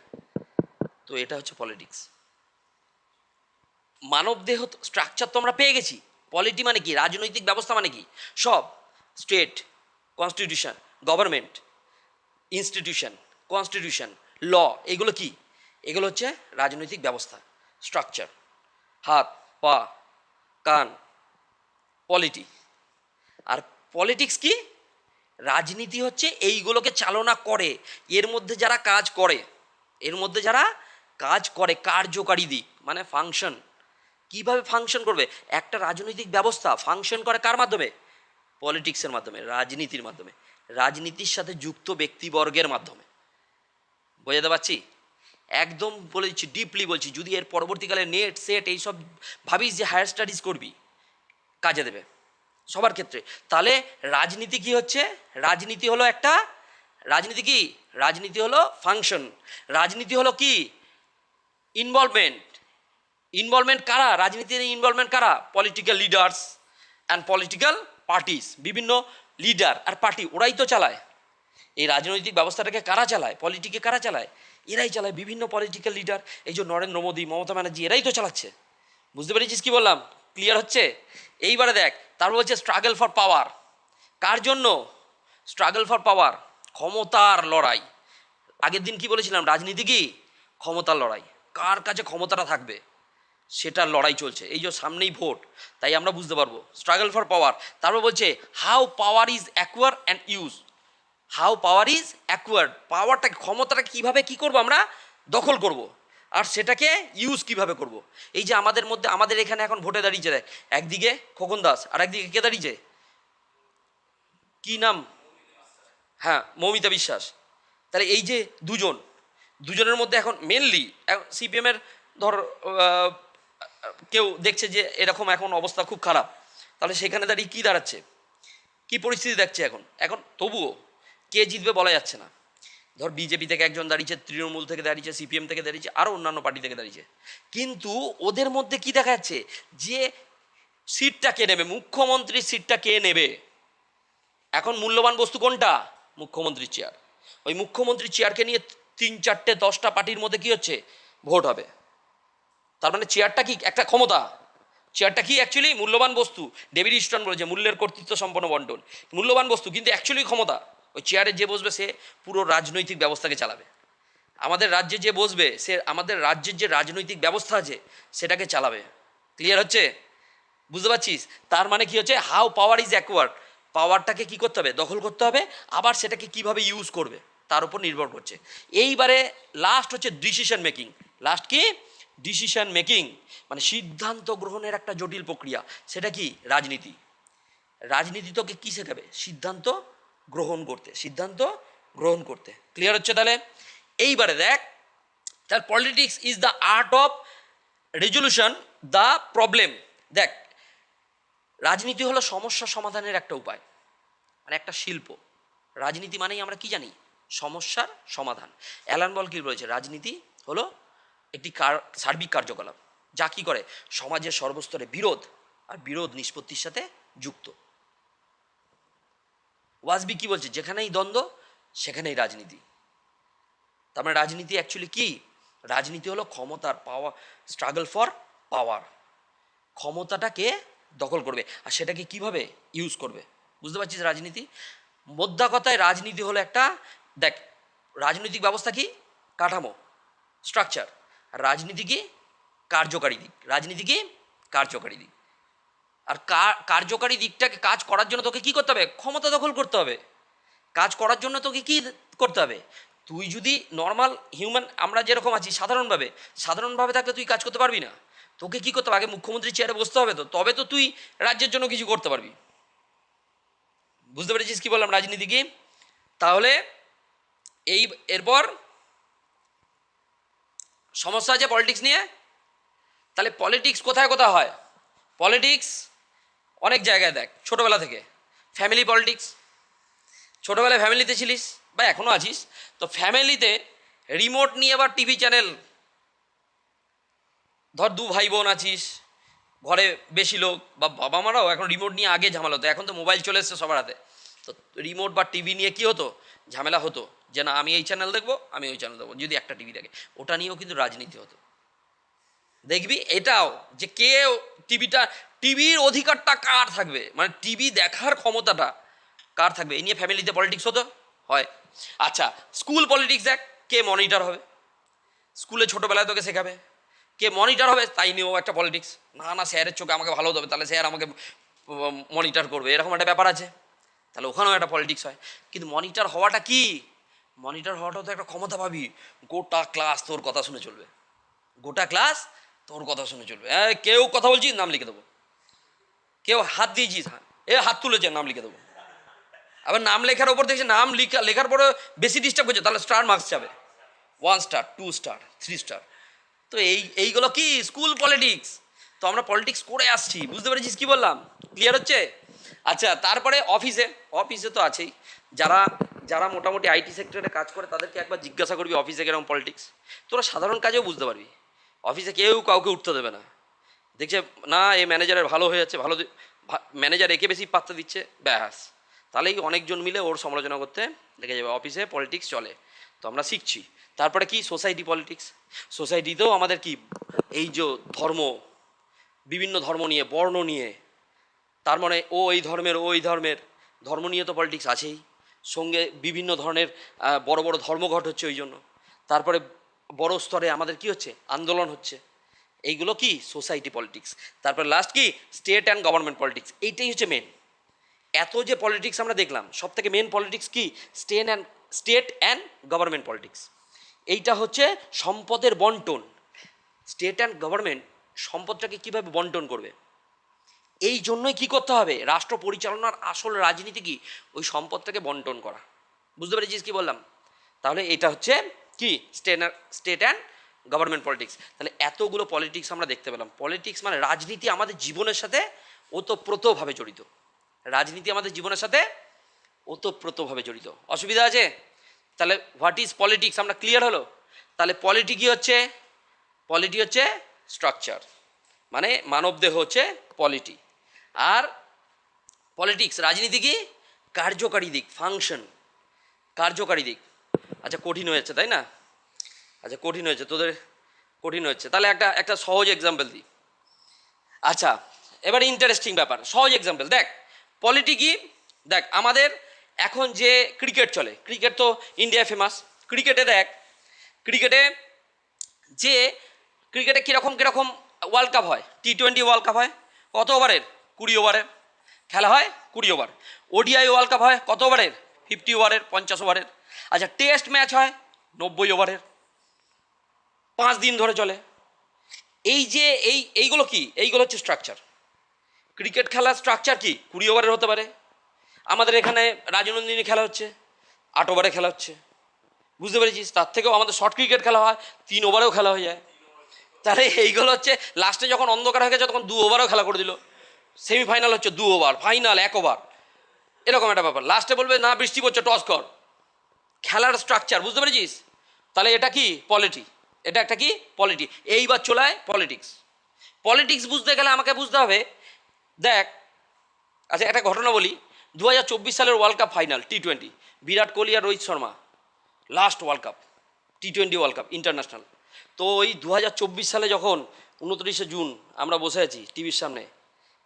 তো এটা হচ্ছে পলিটিক্স। মানবদেহ স্ট্রাকচার তো আমরা পেয়ে গেছি। পলিটি মানে কি? রাজনৈতিক ব্যবস্থা মানে কি? সব state, constitution, government, institution, constitution, law, এগুলো কি? এগুলো হচ্ছে রাজনৈতিক ব্যবস্থা, স্ট্রাকচার। হাত, পা, কান, পলিটি। আর পলিটিক্স কি? রাজনীতি হচ্ছে এইগুলোকে চালনা করে। এর মধ্যে যারা কাজ করে, এর মধ্যে যারা কাজ করে, কার্যকারী দিক মানে ফাংশন। কিভাবে ফাংশন করবে একটা রাজনৈতিক ব্যবস্থা? ফাংশন করে কার মাধ্যমে? পলিটিক্সের মাধ্যমে, রাজনীতির মাধ্যমে, রাজনীতির সাথে যুক্ত ব্যক্তিবর্গের মাধ্যমে। বোঝাতে পারছি? একদম বলে দিচ্ছি, ডিপলি বলছি। যদি এর পরবর্তীকালে নেট সেট এইসব ভাবিস যে হায়ার স্টাডিজ করবি, কাজে দেবে সবার ক্ষেত্রে। তাহলে রাজনীতি কি হচ্ছে? রাজনীতি হলো একটা, রাজনীতি কি? রাজনীতি হলো ফাংশন। রাজনীতি হলো কি? ইনভলভমেন্ট। ইনভলভমেন্ট কারা? রাজনীতির ইনভলভমেন্ট কারা? Political leaders and political parties. বিভিন্ন লিডার আর পার্টি, ওরাই তো চালায় এই রাজনৈতিক ব্যবস্থাটাকে। কারা চালায়? পলিটিকে কারা চালায়? এরাই চালায়, বিভিন্ন পলিটিক্যাল লিডার। এই যে নরেন্দ্র মোদী, মমতা ব্যানার্জি, এরাই তো চালাচ্ছে। বুঝতে পেরেছিস কি বললাম? ক্লিয়ার হচ্ছে? এইবারে দেখ, তারপর বলছে স্ট্রাগল ফর পাওয়ার। কার জন্য স্ট্রাগল ফর পাওয়ার? ক্ষমতার লড়াই। আগের দিন কি বলেছিলাম? রাজনীতি কি? ক্ষমতার লড়াই। কার কাছে ক্ষমতাটা থাকবে সেটার লড়াই চলছে। এই যে সামনেই ভোট, তাই আমরা বুঝতে পারবো স্ট্রাগল ফর পাওয়ার। তারপর বলছে how power is acquire and use. How power is acquired. পাওয়ারটাকে, ক্ষমতাটাকে কীভাবে কী করবো আমরা? দখল করব। আর সেটাকে ইউজ কিভাবে করব। এই যে আমাদের মধ্যে, আমাদের এখানে এখন ভোটে দাঁড়িয়েছে, দেখ, একদিকে খোকন দাস আর একদিকে কে দাঁড়িয়েছে? কি নাম? হ্যাঁ, মৌমিতা বিশ্বাস। তাহলে এই যে দুজনের মধ্যে এখন মেনলি সিপিএমের ধর কেউ দেখছে যে এরকম এখন অবস্থা খুব খারাপ, তাহলে সেখানে দাঁড়িয়ে কী দাঁড়াচ্ছে, কী পরিস্থিতি দেখছে এখন? এখন তবুও কে জিতবে বলা যাচ্ছে না। ধর বিজেপি থেকে একজন দাঁড়িয়েছে, তৃণমূল থেকে দাঁড়িয়েছে, সিপিএম থেকে দাঁড়িয়েছে, আরও অন্যান্য পার্টি থেকে দাঁড়িয়েছে। কিন্তু ওদের মধ্যে কি দেখা যাচ্ছে যে সিটটা কে নেবে, মুখ্যমন্ত্রীর সিটটা কে নেবে। এখন মূল্যবান বস্তু কোনটা? মুখ্যমন্ত্রীর চেয়ার। ওই মুখ্যমন্ত্রীর চেয়ারকে নিয়ে 3-4-10টা পার্টির মধ্যে কি হচ্ছে? ভোট হবে। তার মানে চেয়ারটা কি একটা ক্ষমতা? চেয়ারটা কি অ্যাকচুয়ালি মূল্যবান বস্তু। ডেভিড ইস্টন বলেছে মূল্যের কর্তৃত্ব সম্পন্ন বন্টন, মূল্যবান বস্তু কিন্তু অ্যাকচুয়ালি ক্ষমতা। ওই চেয়ারে যে বসবে সে পুরো রাজনৈতিক ব্যবস্থাকে চালাবে। আমাদের রাজ্যে যে বসবে সে আমাদের রাজ্যের যে রাজনৈতিক ব্যবস্থা আছে সেটাকে চালাবে। ক্লিয়ার হচ্ছে? বুঝতে পারছিস? তার মানে কি হচ্ছে? How power is acquired. পাওয়ারটাকে কি করতে হবে? দখল করতে হবে। আবার সেটাকে কিভাবে ইউজ করবে তার উপর নির্ভর করছে। এইবারে লাস্ট হচ্ছে ডিসিশন মেকিং। লাস্ট কি? ডিসিশন মেকিং মানে সিদ্ধান্ত গ্রহণের একটা জটিল প্রক্রিয়া। সেটা কি? রাজনীতি। রাজনীতি তোকে কী শেখাবে? সিদ্ধান্ত গ্রহণ করতে, সিদ্ধান্ত গ্রহণ করতে। ক্লিয়ার হচ্ছে? তাহলে এইবারে দেখ, তাহলে politics is the art of resolution the problem. দেখ, রাজনীতি হলো সমস্যা সমাধানের একটা উপায়। মানে একটা শিল্প। রাজনীতি মানেই আমরা কি জানি? সমস্যার সমাধান। অ্যালান বল কি বলেছে? রাজনীতি হলো একটি সার্বিক কার্যকলাপ যা কি করে? সমাজের সর্বস্তরে বিরোধ আর বিরোধ নিষ্পত্তির সাথে যুক্ত। ওয়াসবি কি বলছে? যেখানেই দ্বন্দ্ব সেখানেই রাজনীতি। তার মানে রাজনীতি অ্যাকচুয়ালি কি? রাজনীতি হলো ক্ষমতার পাওয়ার, স্ট্রাগল ফর পাওয়ার। ক্ষমতাটাকে দখল করবে আর সেটাকে কিভাবে ইউজ করবে। বুঝতে পারছিস? রাজনীতি মোদ্দা কথায় রাজনীতি হলো একটা, দেখ, রাজনৈতিক ব্যবস্থা কি? কাঠামো, স্ট্রাকচার। আর রাজনীতি কি? কার্যকারী দিক। রাজনীতি কি? কার্যকারী দিক। আর কার্যকারী দিকটাকে কাজ করার জন্য তোকে কি করতে হবে? ক্ষমতা দখল করতে হবে। কাজ করার জন্য তোকে কি করতে হবে? তুই যদি নর্মাল হিউম্যান, আমরা যেরকম আছি সাধারণভাবে থাকলে তুই কাজ করতে পারবি না। তোকে কি করতে হবে? আগে মুখ্যমন্ত্রীর চেয়ারে বসতে হবে, তবে তো তুই রাজ্যের জন্য কিছু করতে পারবি। বুঝতে পেরেছিস কি বললাম? রাজনীতি কি? তাহলে এরপর সমস্যা আছে পলিটিক্স নিয়ে। তাহলে পলিটিক্স কোথায় কোথায় হয়? পলিটিক্স অনেক জায়গায়। দেখ, ছোটোবেলা থেকে ফ্যামিলি পলিটিক্স। ছোটোবেলায় ফ্যামিলিতে ছিলিস বা এখনও আছিস, তো ফ্যামিলিতে রিমোট নিয়ে আবার টিভি চ্যানেল, ধর 2 ভাই বোন আছিস, ঘরে বেশি লোক বা বাবা মারাও এখন রিমোট নিয়ে আগে ঝামেলা হতো, এখন তো মোবাইল চলে এসছে সবার হাতে। তো রিমোট বা টিভি নিয়ে কি হতো? ঝামেলা হতো যে না আমি এই চ্যানেল দেখবো, আমি ওই চ্যানেল দেখবো, যদি একটা টিভি দেখে। ওটা নিয়েও কিন্তু রাজনীতি হতো। দেখবি এটাও যে কে টিভির অধিকারটা কার থাকবে, মানে টিভি দেখার ক্ষমতাটা কার থাকবে, এই নিয়ে ফ্যামিলিতে পলিটিক্স হতো, হয়। আচ্ছা, স্কুল পলিটিক্স দেখ, কে মনিটর হবে? স্কুলে ছোটোবেলায় তোকে শেখাবে কে মনিটর হবে, তাই নিয়েও একটা পলিটিক্স। না না, স্যারের চোখে আমাকে ভালো হতে হবে, তাহলে স্যার আমাকে মনিটর করবে, এরকম একটা ব্যাপার আছে। তাহলে ওখানেও একটা পলিটিক্স হয়। কিন্তু মনিটর হওয়াটা কি? মনিটর হওয়াটাও তো একটা ক্ষমতা পাবি। গোটা ক্লাস তোর কথা শুনে চলবে, গোটা ক্লাস তোর কথা শুনে চলবে। কেউ কথা বলছিস, নাম লিখে দেবো। কেউ হাত দিয়েছিস, হাত তুলেছে, নাম লিখে দেবো। আবার নাম লেখার ওপর দেখছি নাম লেখার পরে বেশি ডিস্টার্ব করছে, তাহলে স্টার মার্কস যাবে, 1 স্টার, 2 স্টার, 3 স্টার। তো এইগুলো কি? School politics. তো আমরা পলিটিক্স করে আসছি। বুঝতে পেরেছিস কি বললাম? ক্লিয়ার হচ্ছে? আচ্ছা, তারপরে অফিসে তো আছেই। যারা যারা মোটামুটি আইটি সেক্টরে কাজ করে তাদেরকে একবার জিজ্ঞাসা করবি অফিসে কিরকম পলিটিক্স, তোরা সাধারণ কাজেও বুঝতে পারবি। অফিসে কেউ কাউকে উঠতে দেবে না। দেখছে না এই ম্যানেজারের ভালো হয়ে যাচ্ছে, ম্যানেজার একে বেশি পাত্তা দিচ্ছে, ব্যাস, তাহলেই অনেকজন মিলে ওর সমালোচনা করতে লেগে যাবে। অফিসে পলিটিক্স চলে, তো আমরা শিখছি। তারপরে কি? Society politics. সোসাইটিতেও আমাদের কি? এই যে ধর্ম, বিভিন্ন ধর্ম নিয়ে, বর্ণ নিয়ে, তার মানে এই ধর্মের ওই ধর্মের, ধর্ম নিয়ে তো পলিটিক্স আছেই। সঙ্গে বিভিন্ন ধরনের বড় বড় ধর্মঘট হচ্ছে ওই জন্য। তারপরে বড় স্তরে আমাদের কি হচ্ছে? আন্দোলন হচ্ছে। এইগুলো কি? Society politics. তারপরে লাস্ট কি? State and government politics. এইটাই হচ্ছে মেন। এত যে পলিটিক্স আমরা দেখলাম, সব থেকে মেন পলিটিক্স কি? State and government politics. এইটা হচ্ছে সম্পদের বন্টন। স্টেট অ্যান্ড গভর্নমেন্ট সম্পদটাকে কীভাবে বন্টন করবে, এই জন্যই কী করতে হবে? রাষ্ট্র পরিচালনার আসল রাজনীতি কি? ওই সম্পদটাকে বন্টন করা। বুঝতে পেরেছিস কি বললাম? তাহলে এটা হচ্ছে কি? State and government politics. তাহলে এতগুলো পলিটিক্স আমরা দেখতে পেলাম। পলিটিক্স মানে রাজনীতি আমাদের জীবনের সাথে ওতপ্রোতভাবে জড়িত। রাজনীতি আমাদের জীবনের সাথে ওতপ্রোতভাবে জড়িত। অসুবিধা আছে? তাহলে হোয়াট ইজ পলিটিক্স আমরা ক্লিয়ার হলো। তাহলে পলিটি কি হচ্ছে? পলিটি হচ্ছে স্ট্রাকচার, মানে মানবদেহ হচ্ছে পলিটি। আর পলিটিক্স রাজনীতি কি? কার্যকারী দিক, ফাংশন, কার্যকারী দিক। আচ্ছা, কঠিন হয়েছে তাই না? আচ্ছা, কঠিন হয়েছে তোদের, কঠিন হচ্ছে। তাহলে একটা সহজ এক্সাম্পল দিই। আচ্ছা, এবার ইন্টারেস্টিং ব্যাপার, সহজ এক্সাম্পল দেখ। পলিটি কি? দেখ, আমাদের এখন যে ক্রিকেট চলে, ক্রিকেট তো ইন্ডিয়ায় ফেমাস। ক্রিকেটে দেখ, যে ক্রিকেটে কীরকম কীরকম ওয়ার্ল্ড কাপ হয়, T20 ওয়ার্ল্ড কাপ হয় কত ওভারের? 20 ওভারের খেলা হয়, 20 ওভার। ওডিআই ওয়ার্ল্ড কাপ হয় কত ওভারের? 50 ওভারের, 50 ওভারের। আচ্ছা, টেস্ট ম্যাচ হয় 90 ওভারের, 5 দিন ধরে চলে। এই যে এইগুলো কি? এইগুলো হচ্ছে স্ট্রাকচার। ক্রিকেট খেলার স্ট্রাকচার কি? 20 ওভারের হতে পারে। আমাদের এখানে রাজনন্দিনী খেলা হচ্ছে 8 ওভারে খেলা হচ্ছে। বুঝতে পেরেছিস? তার থেকেও আমাদের শর্ট ক্রিকেট খেলা হয় 3 ওভারেও খেলা হয়ে যায়। তাহলে এইগুলো হচ্ছে লাস্টে যখন অন্ধকার হয়ে গেছে তখন 2 ওভারও খেলা করে দিল। সেমিফাইনাল হচ্ছে 2 ওভার, ফাইনাল 1 ওভার। এরকম একটা ব্যাপার। লাস্টে বলবে না বৃষ্টি পড়ছে, টস কর। খেলার স্ট্রাকচার বুঝতে পেরেছিস? তাহলে এটা কি পলিটি, এটা একটা কি পলিটি। এইবার চলে পলিটিক্স। পলিটিক্স বুঝতে গেলে আমাকে বুঝতে হবে, দেখ আচ্ছা একটা ঘটনা বলি। 2024 সালের world cup final T20, Virat Kohli আর Rohit Sharma, last world cup T20 world cup international. তো ওই 2024 সালে যখন 29শে জুন আমরা বসে আছি টিভির সামনে,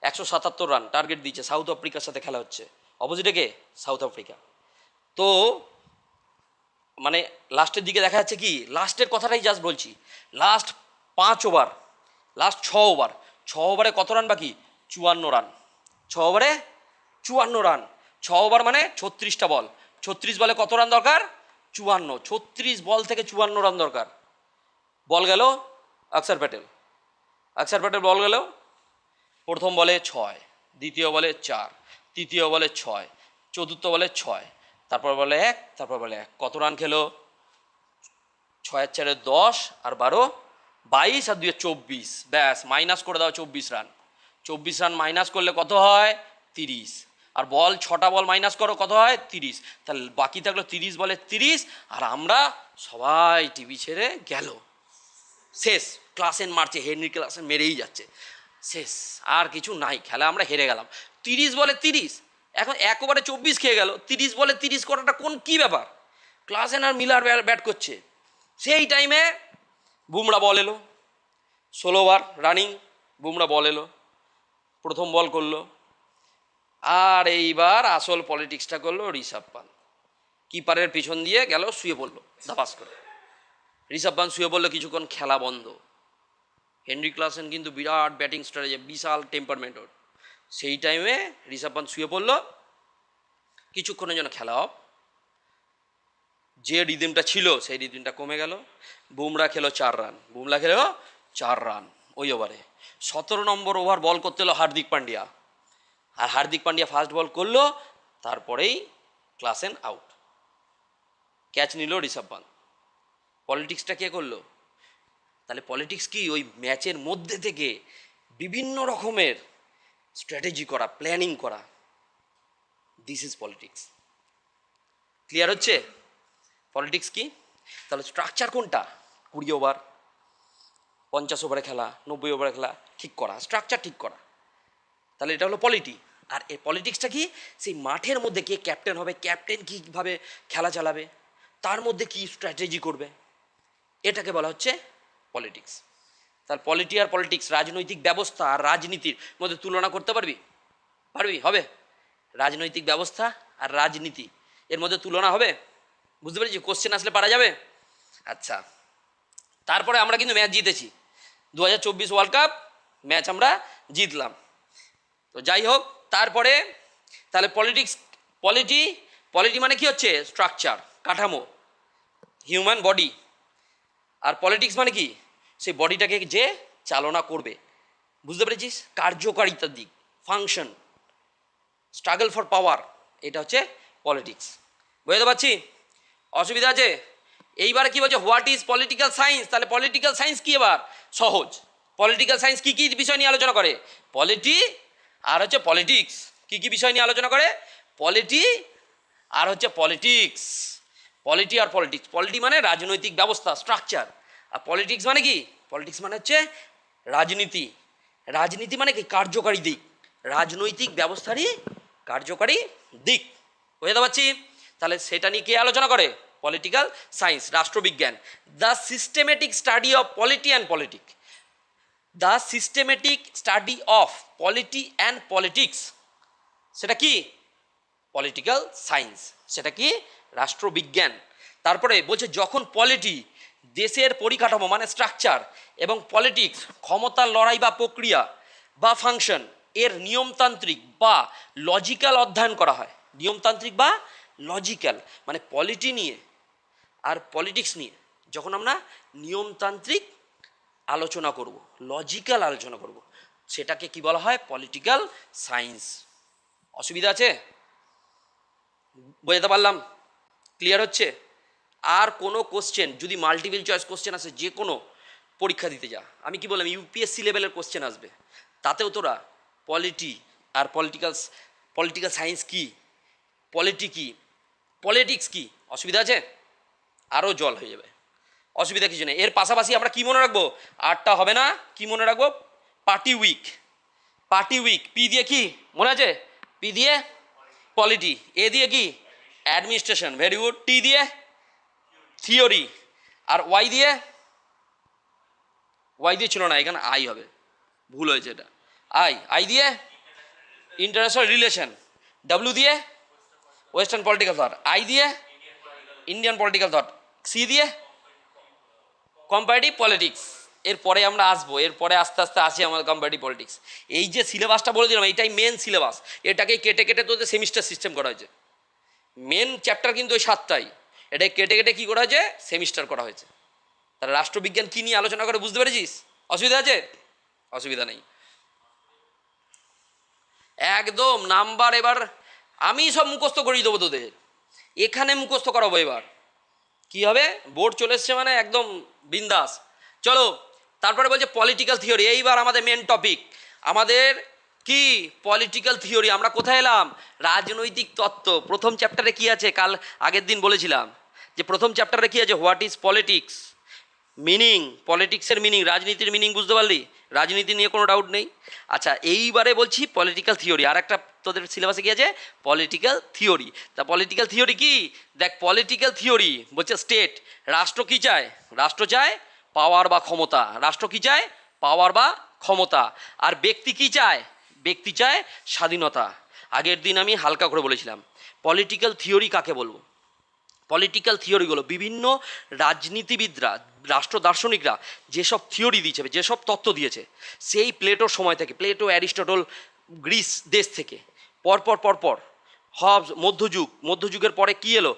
177 রান টার্গেট দিচ্ছে, সাউথ আফ্রিকার সাথে খেলা হচ্ছে। অপোজিটে কে? South Africa. তো মানে লাস্টের দিকে দেখা যাচ্ছে কি, লাস্টের কথাটাই জাস্ট বলছি, লাস্ট 5 ওভার, লাস্ট 6 ওভার, 6 ওভারে কত রান বাকি? 54 রান। 6 ওভারে 54 রান। 6 ওভার মানে 36টা বল, 36 বলে কত রান দরকার? 54। 36 বল থেকে 54 রান দরকার। বল গেল অক্ষর প্যাটেল, অক্ষর প্যাটেল বল গেল প্রথম বলে 6, দ্বিতীয় বলে 4, তৃতীয় বলে 6, চতুর্থ বলে 6, তারপর বলে 1, তারপর বলে 1। কত রান খেলো? 6 আর 4 10 আর 12 22 আর 2 24। ব্যাস মাইনাস করে দাও 24 রান। 24 রান মাইনাস করলে কত হয়? 30। আর বল 6টা বল মাইনাস করো, কত হয়? 30। তাহলে বাকি থাকলো 30 বলে 30। আর আমরা সবাই টিভি ছেড়ে গেল। শেষ। ক্লাসেন মারছে, হেনরি ক্লাসেন মেরেই যাচ্ছে, শেষ। আর কিছু নাই, খেলা আমরা হেরে গেলাম। 30 বলে 30, এখন 1 ওভারে 24 খেয়ে গেল। 30 বলে 30 করাটা কোন কি ব্যাপার? ক্লাসেন আর মিলার ব্যাট করছে। সেই টাইমে বুমরা বল এলো, 16 ওভার রানিং, বুমরা বল এলো, প্রথম বল করলো। আর এইবার আসল পলিটিক্সটা করলো ঋষভ পান্ত। কিপারের পিছন দিয়ে গেল, শুয়ে পড়লো ধাপাস করে। ঋষভ পান্ত শুয়ে পড়লো, কিছুক্ষণ খেলা বন্ধ। হেনরি ক্লাসেন কিন্তু বিরাট ব্যাটিং স্ট্র্যাটেজি, বিশাল টেম্পারমেন্ট ওর। সেই টাইমে ঋষভ পান্ত শুয়ে পড়লো, কিছুক্ষণের জন্য খেলা অফ। যে রিদিমটা ছিল সেই রিদিমটা কমে গেল। বুমরা খেলো 4 রান, বুমরা খেলো 4 রান ওই ওভারে। 17 নম্বর ওভার বল করতে হলো হার্দিক পান্ডিয়া, আর হার্দিক পান্ডিয়া ফার্স্ট বল করলো, তারপরেই ক্লাসেন আউট, ক্যাচ নিল ঋষভ পান্ত। পলিটিক্সটা কে করলো? তাহলে পলিটিক্স কি? ওই ম্যাচের মধ্যে থেকে বিভিন্ন রকমের স্ট্র্যাটেজি করা, প্ল্যানিং করা। This is politics. ক্লিয়ার হচ্ছে পলিটিক্স কি? তাহলে স্ট্রাকচার কোনটা? 20 ওভার, 50 ওভারে খেলা, 90 ওভারে খেলা, ঠিক করা, স্ট্রাকচার ঠিক করা। তাহলে এটা হলো পলিটি। আর এই পলিটিক্সটা কি? সেই মাঠের মধ্যে কে ক্যাপ্টেন হবে, ক্যাপ্টেন কীভাবে খেলা চালাবে, তার মধ্যে কি স্ট্র্যাটেজি করবে, এটাকে বলা হচ্ছে পলিটিক্স। তার পলিটি আর পলিটিক্স, রাজনৈতিক ব্যবস্থা আর রাজনীতির মধ্যে তুলনা করতে পারবি? পারবি? হবে? রাজনৈতিক ব্যবস্থা আর রাজনীতি এর মধ্যে তুলনা হবে? বুঝতে পেরেছি? কোশ্চেন আসলে পারা যাবে। আচ্ছা, তারপরে আমরা কিন্তু ম্যাচ জিতেছি। 2024 ওয়ার্ল্ড কাপ ম্যাচ আমরা জিতলাম। তো যাই হোক, তারপরে তাহলে পলিটিক্স, পলিটি, পলিটি মানে কি হচ্ছে? স্ট্রাকচার, কাঠামো, হিউম্যান বডি। আর পলিটিক্স মানে কি? সেই বডিটাকে যে চালনা করবে। বুঝতে পেরেছিস? কার্যকারিতার দিক, ফাংশন, স্ট্রাগল ফর পাওয়ার, এটা হচ্ছে পলিটিক্স। বুঝতে পারছি? অসুবিধা আছে? এইবারে কি বলছে, হোয়াট ইজ পলিটিক্যাল সায়েন্স? তাহলে পলিটিক্যাল সায়েন্স কি? এবার সহজ। পলিটিক্যাল সায়েন্স কি কি বিষয় নিয়ে আলোচনা করে? পলিটি আর হচ্ছে পলিটিক্স। কি কি বিষয় নিয়ে আলোচনা করে? পলিটি আর হচ্ছে পলিটিক্স। পলিটি আর পলিটিক্স। পলিটি মানে রাজনৈতিক ব্যবস্থা, স্ট্রাকচার। আর পলিটিক্স মানে কি? পলিটিক্স মানে হচ্ছে রাজনীতি। রাজনীতি মানে কি? কার্যকারী দিক, রাজনৈতিক ব্যবস্থারই কার্যকারী দিক। বুঝতে পারছি? তাহলে সেটা নিয়ে কে আলোচনা করে? পলিটিক্যাল সায়েন্স, রাষ্ট্রবিজ্ঞান। The systematic study of cruelty and politic, the systematic study of cruelty and politics, সেটা কি? Political science. সেটা কি? রাষ্ট্রবিজ্ঞান। তারপরে বলছে যখন পলিটি দেশের পরিকাঠামো মানে স্ট্রাকচার এবং পলিটিক্স ক্ষমতার লড়াই বা প্রক্রিয়া বা ফাংশন এর নিয়মতান্ত্রিক বা লজিক্যাল অধ্যয়ন করা হয়। নিয়মতান্ত্রিক বা লজিক্যাল মানে পলিটি নিয়ে আর পলিটিক্স নিয়ে যখন আমরা নিয়মতান্ত্রিক আলোচনা করব, লজিক্যাল আলোচনা করব, সেটাকে কি বলা হয়? Political science. অসুবিধা আছে? বোঝাতে পারলাম? ক্লিয়ার হচ্ছে? আর কোনো কোশ্চেন যদি মাল্টিপল চয়েস কোশ্চেন আসে, যে কোনো পরীক্ষা দিতে যা, আমি কি বললাম, ইউপিএসসি লেভেলের কোশ্চেন আসবে, তাতেও তোরা পলিটি আর পলিটিক্যাল সায়েন্স কি কি, পলিটিক্স কি, অসুবিধা আছে? আরও জল হয়ে যাবে, অসুবিধা কিছু নেই। এর পাশাপাশি আমরা কি মনে রাখবো, আরটা হবে না, কি মনে রাখবো, party week. Party week, P দিয়ে কি মনে আছে, পি দিয়ে পলিটি, এ দিয়ে কি অ্যাডমিনিস্ট্রেশন, ভেরি গুড, টি দিয়ে থিওরি, আর ওয়াই দিয়ে, ওয়াই দিয়ে ছিল না, এখানে আই হবে, ভুল হয়েছে এটা, আই দিয়ে ইন্টারন্যাশনাল রিলেশন, ডাব্লিউ দিয়ে ওয়েস্টার্ন পলিটিক্যাল থট, আই দিয়ে ইন্ডিয়ান পলিটিক্যাল থট, সি দিয়ে কম্পারেটিভ পলিটিক্স। এরপরে আমরা আসবো, এরপরে আস্তে আস্তে আসি আমাদের কম্পারেটিভ পলিটিক্স। এই যে সিলেবাসটা বলে দিলাম, এইটাই মেন সিলেবাস, এটাকে কেটে কেটে তোদের সেমিস্টার সিস্টেম করা হয়েছে। মেন চ্যাপ্টার কিন্তু ওই 7টাই, এটাকে কেটে কেটে কী করা হয়েছে, সেমিস্টার করা হয়েছে। তাহলে রাষ্ট্রবিজ্ঞান কী নিয়ে আলোচনা করে বুঝতে পেরেছিস? অসুবিধা আছে? অসুবিধা নেই একদম। নাম্বার এবার আমি সব মুখস্থ করিয়ে দেবো তোদের, এখানে মুখস্থ করাবো। এবার কি হবে, বোর্ড চলে এসছে মানে একদম বিন্দাস। চলো, তারপরে বলছে পলিটিক্যাল থিওরি। এইবার আমাদের মেন টপিক, আমাদের কি পলিটিক্যাল থিওরি। আমরা কোথায় এলাম, রাজনৈতিক তত্ত্ব। প্রথম চ্যাপ্টারে কি আছে, কাল আগের দিন বলেছিলাম যে প্রথম চ্যাপ্টারে কি আছে, হোয়াট ইজ পলিটিক্স, মিনিং, পলিটিক্সের মিনিং, রাজনীতির মিনিং বুঝতে পারলি? রাজনীতি নিয়ে কোনো ডাউট নেই। আচ্ছা, এইবারে বলছি পলিটিক্যাল থিওরি। আর একটা তোদের সিলেবাসে কি আছে, পলিটিক্যাল থিওরি। তা পলিটিক্যাল থিওরি কি, দেখ পলিটিক্যাল থিওরি বলছে স্টেট, রাষ্ট্র কি চায়, রাষ্ট্র চায় পাওয়ার বা ক্ষমতা, রাষ্ট্র কি চায় পাওয়ার বা ক্ষমতা। আর ব্যক্তি কি চায়, ব্যক্তি চায় স্বাধীনতা। আগের দিন আমি হালকা করে বলেছিলাম পলিটিক্যাল থিওরি কাকে বলবো। পলিটিক্যাল থিওরিগুলো বিভিন্ন রাজনীতিবিদরা, রাষ্ট্র দার্শনিকরা যেসব থিওরি দিয়েছে, যেসব তত্ত্ব দিয়েছে, সেই প্লেটোর সময় থেকে, প্লেটো, অ্যারিস্টটল, গ্রিস দেশ থেকে পরপর পরপর হবস, মধ্যযুগ, মধ্যযুগের পরে কি এলো,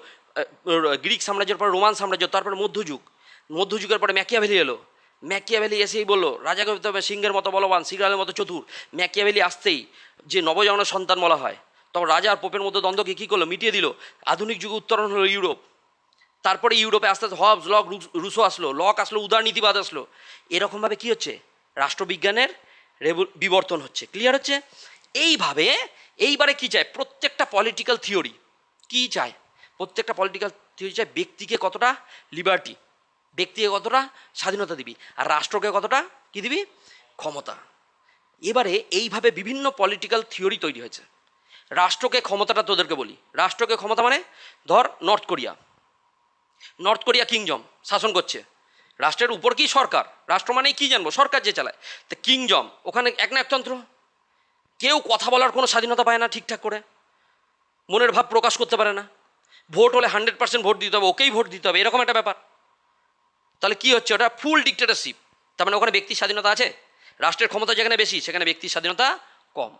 গ্রিক সাম্রাজ্যের পরে রোমান সাম্রাজ্য, তারপরে মধ্যযুগ, মধ্যযুগের পরে ম্যাকিয়াভেলি এলো। ম্যাকিয়াভেলি এসেই বললো রাজাকে হতে হবে সিংহের মতো বলবান, সিংহের মতো চতুর। ম্যাকিয়াভেলি আসতেই যে নবজন্মের সন্তান বলা হয়, তখন রাজা আর পোপের মধ্যে দ্বন্দ্বকে কী করলো, মিটিয়ে দিল। আধুনিক যুগে উত্তরণ হলো ইউরোপ। তারপরে ইউরোপে আস্তে আস্তে হবস, লক, রুসো আসলো, লক আসলো, উদারনীতিবাদ আসলো। এরকমভাবে কী হচ্ছে, রাষ্ট্রবিজ্ঞানের বিবর্তন হচ্ছে। ক্লিয়ার হচ্ছে? এইভাবে এইবারে কী চায় প্রত্যেকটা পলিটিক্যাল থিওরি, কী চায় প্রত্যেকটা পলিটিক্যাল থিওরি চায় ব্যক্তিকে কতটা লিবার্টি, ব্যক্তিকে কতটা স্বাধীনতা দিবি, আর রাষ্ট্রকে কতটা কী দিবি, ক্ষমতা। এবারে এইভাবে বিভিন্ন পলিটিক্যাল থিওরি তৈরি হয়েছে। রাষ্ট্রকে ক্ষমতাটা তোদেরকে বলি, রাষ্ট্রকে ক্ষমতা মানে ধর north Korea, north Korea kingdom শাসন করছে, রাষ্ট্রের উপর কি সরকার, রাষ্ট্র মানেই কী জানবো, সরকার যে চালায়। তো কিংডম, ওখানে একনায়কতন্ত্র, কেউ কথা বলার কোনো স্বাধীনতা পায় না ঠিকঠাক করে, মনের ভাব প্রকাশ করতে পারে না, ভোট হলে 100% ভোট দিতে হবে, ওকেই ভোট দিতে হবে, এরকম একটা ব্যাপার। তাহলে কি হচ্ছে, ওটা ফুল ডিক্টেটরশিপ। তার মানে ওখানে ব্যক্তির স্বাধীনতা আছে, রাষ্ট্রের ক্ষমতা যেখানে বেশি সেখানে ব্যক্তির স্বাধীনতা কম।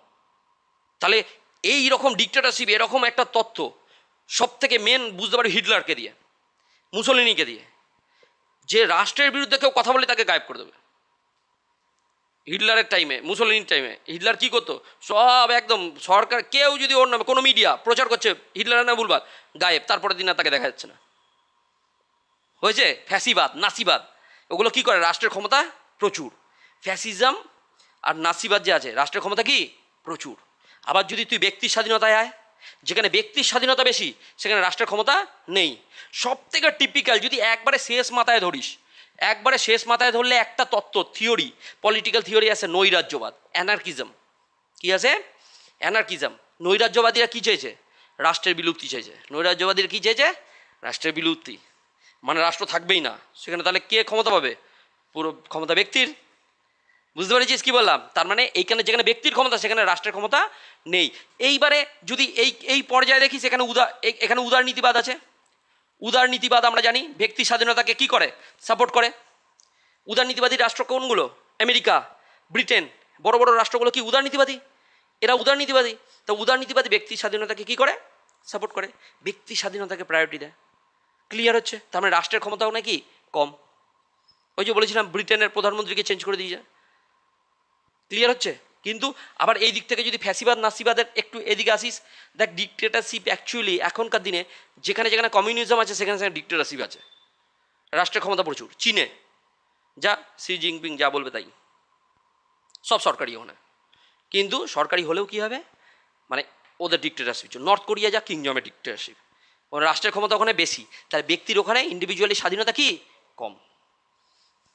তাহলে এই রকম ডিক্টেটরশিপ, এরকম একটা তত্ত্ব সব থেকে মেন বুঝতে পারি হিটলারকে দিয়ে, মুসোলিনিকে দিয়ে। যে রাষ্ট্রের বিরুদ্ধে কেউ কথা বলে তাকে গায়েব করে দেবে। হিটলারের টাইমে, মুসোলিনির টাইমে হিটলার কী করতো, সব একদম সরকার, কেউ যদি ওর নামে কোনো মিডিয়া প্রচার করছে হিটলারের নামে ভুলবাদ, গায়েব, তারপরের দিন আর তাকে দেখা যাচ্ছে না। হয়েছে ফ্যাসিবাদ, নাসিবাদ, ওগুলো কি করে, রাষ্ট্রের ক্ষমতা প্রচুর। ফ্যাসিজম আর নাসিবাদ যে আছে, রাষ্ট্রের ক্ষমতা কি প্রচুর। আবার যদি তুই ব্যক্তির স্বাধীনতায় আয়, যেখানে ব্যক্তির স্বাধীনতা বেশি সেখানে রাষ্ট্রের ক্ষমতা নেই। সব থেকে টিপিক্যাল, যদি একবারে শেষ মাথায় ধরিস, একবারে শেষ মাথায় ধরলে একটা তত্ত্ব থিওরি, পলিটিক্যাল থিওরি আছে নৈরাজ্যবাদ, অ্যানার্কিজম। কি আছে, অ্যানার্কিজম। নৈরাজ্যবাদীরা কী চেয়েছে, রাষ্ট্রের বিলুপ্তি চেয়েছে। নৈরাজ্যবাদীরা কী চেয়েছে, রাষ্ট্রের বিলুপ্তি, মানে রাষ্ট্র থাকবেই না সেখানে। তাহলে কে ক্ষমতা পাবে, পুরো ক্ষমতা ব্যক্তির। বুঝতে পেরেছিস কী বললাম? তার মানে এইখানে যেখানে ব্যক্তির ক্ষমতা সেখানে রাষ্ট্রের ক্ষমতা নেই। এইবারে যদি এই পর্যায়ে দেখি, সেখানে এখানে উদারনীতিবাদ আছে। উদারনীতিবাদ আমরা জানি ব্যক্তি স্বাধীনতাকে কি করে, সাপোর্ট করে। উদারনীতিবাদী রাষ্ট্র কোনগুলো, আমেরিকা, ব্রিটেন, বড় বড় রাষ্ট্রগুলো কি উদারনীতিবাদী, এরা উদারনীতিবাদী। তো উদারনীতিবাদী ব্যক্তি স্বাধীনতাকে কি করে, সাপোর্ট করে, ব্যক্তি স্বাধীনতাকে প্রায়োরিটি দেয়। ক্লিয়ার হচ্ছে? তার মানে রাষ্ট্রের ক্ষমতাও নাকি কম। ওই যে বলেছিলাম ব্রিটেনের প্রধানমন্ত্রীকে চেঞ্জ করে দিয়ে যায়। ক্লিয়ার হচ্ছে? কিন্তু আবার এই দিক থেকে যদি ফ্যাসিবাদ নাসিবাদের একটু এদিকে আসিস, দেখ ডিক্টেটরশিপ অ্যাকচুয়ালি এখনকার দিনে যেখানে যেখানে কমিউনিজম আছে সেখানে সেখানে ডিক্টেটরশিপ আছে, রাষ্ট্রের ক্ষমতা প্রচুর। চীনে যা শি জিনপিং যা বলবে তাই, সব সরকারি ওখানে। কিন্তু সরকারি হলেও কী হবে, মানে ওদের ডিক্টেটারশিপ। নর্থ কোরিয়া যা কিংডমের ডিক্টেটারশিপ, ওখানে রাষ্ট্রের ক্ষমতা ওখানে বেশি, তাহলে ব্যক্তির ওখানে ইন্ডিভিজুয়ালি স্বাধীনতা কি কম।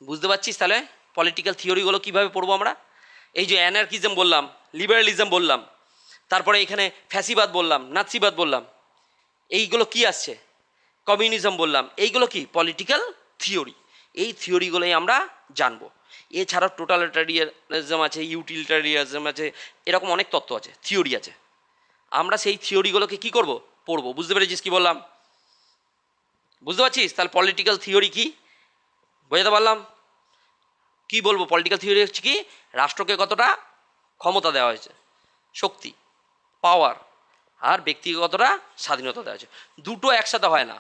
বুঝতে পারছিস? তাহলে পলিটিক্যাল থিওরিগুলো কীভাবে পড়বো আমরা? এই যে অ্যানার্কিজম বললাম, লিবারালিজম বললাম, তারপরে এখানে ফ্যাসিবাদ বললাম, নাৎসিবাদ বললাম, এইগুলো কি আসছে, কমিউনিজম বললাম, এইগুলো কি পলিটিক্যাল থিওরি। এই থিওরিগুলোই আমরা জানবো। এছাড়াও টোটালিটারিয়ানিজম আছে, ইউটিলিটারিয়ানিজম আছে, এরকম অনেক তত্ত্ব আছে, থিওরি আছে। আমরা সেই থিওরিগুলোকে কি করব, পড়বো। বুঝতে পেরেছিস কি বললাম? বুঝতে পারছিস? তাহলে পলিটিক্যাল থিওরি কি বোঝাতে পারলাম? কি বলবো, পলিটিক্যাল থিওরি হচ্ছে কি, রাষ্ট্রকে কতটা ক্ষমতা দেওয়া হয়েছে, শক্তি, পাওয়ার, আর ব্যক্তিকে কতটা স্বাধীনতা দেওয়া হয়েছে। দুটো একসাথে হয় না।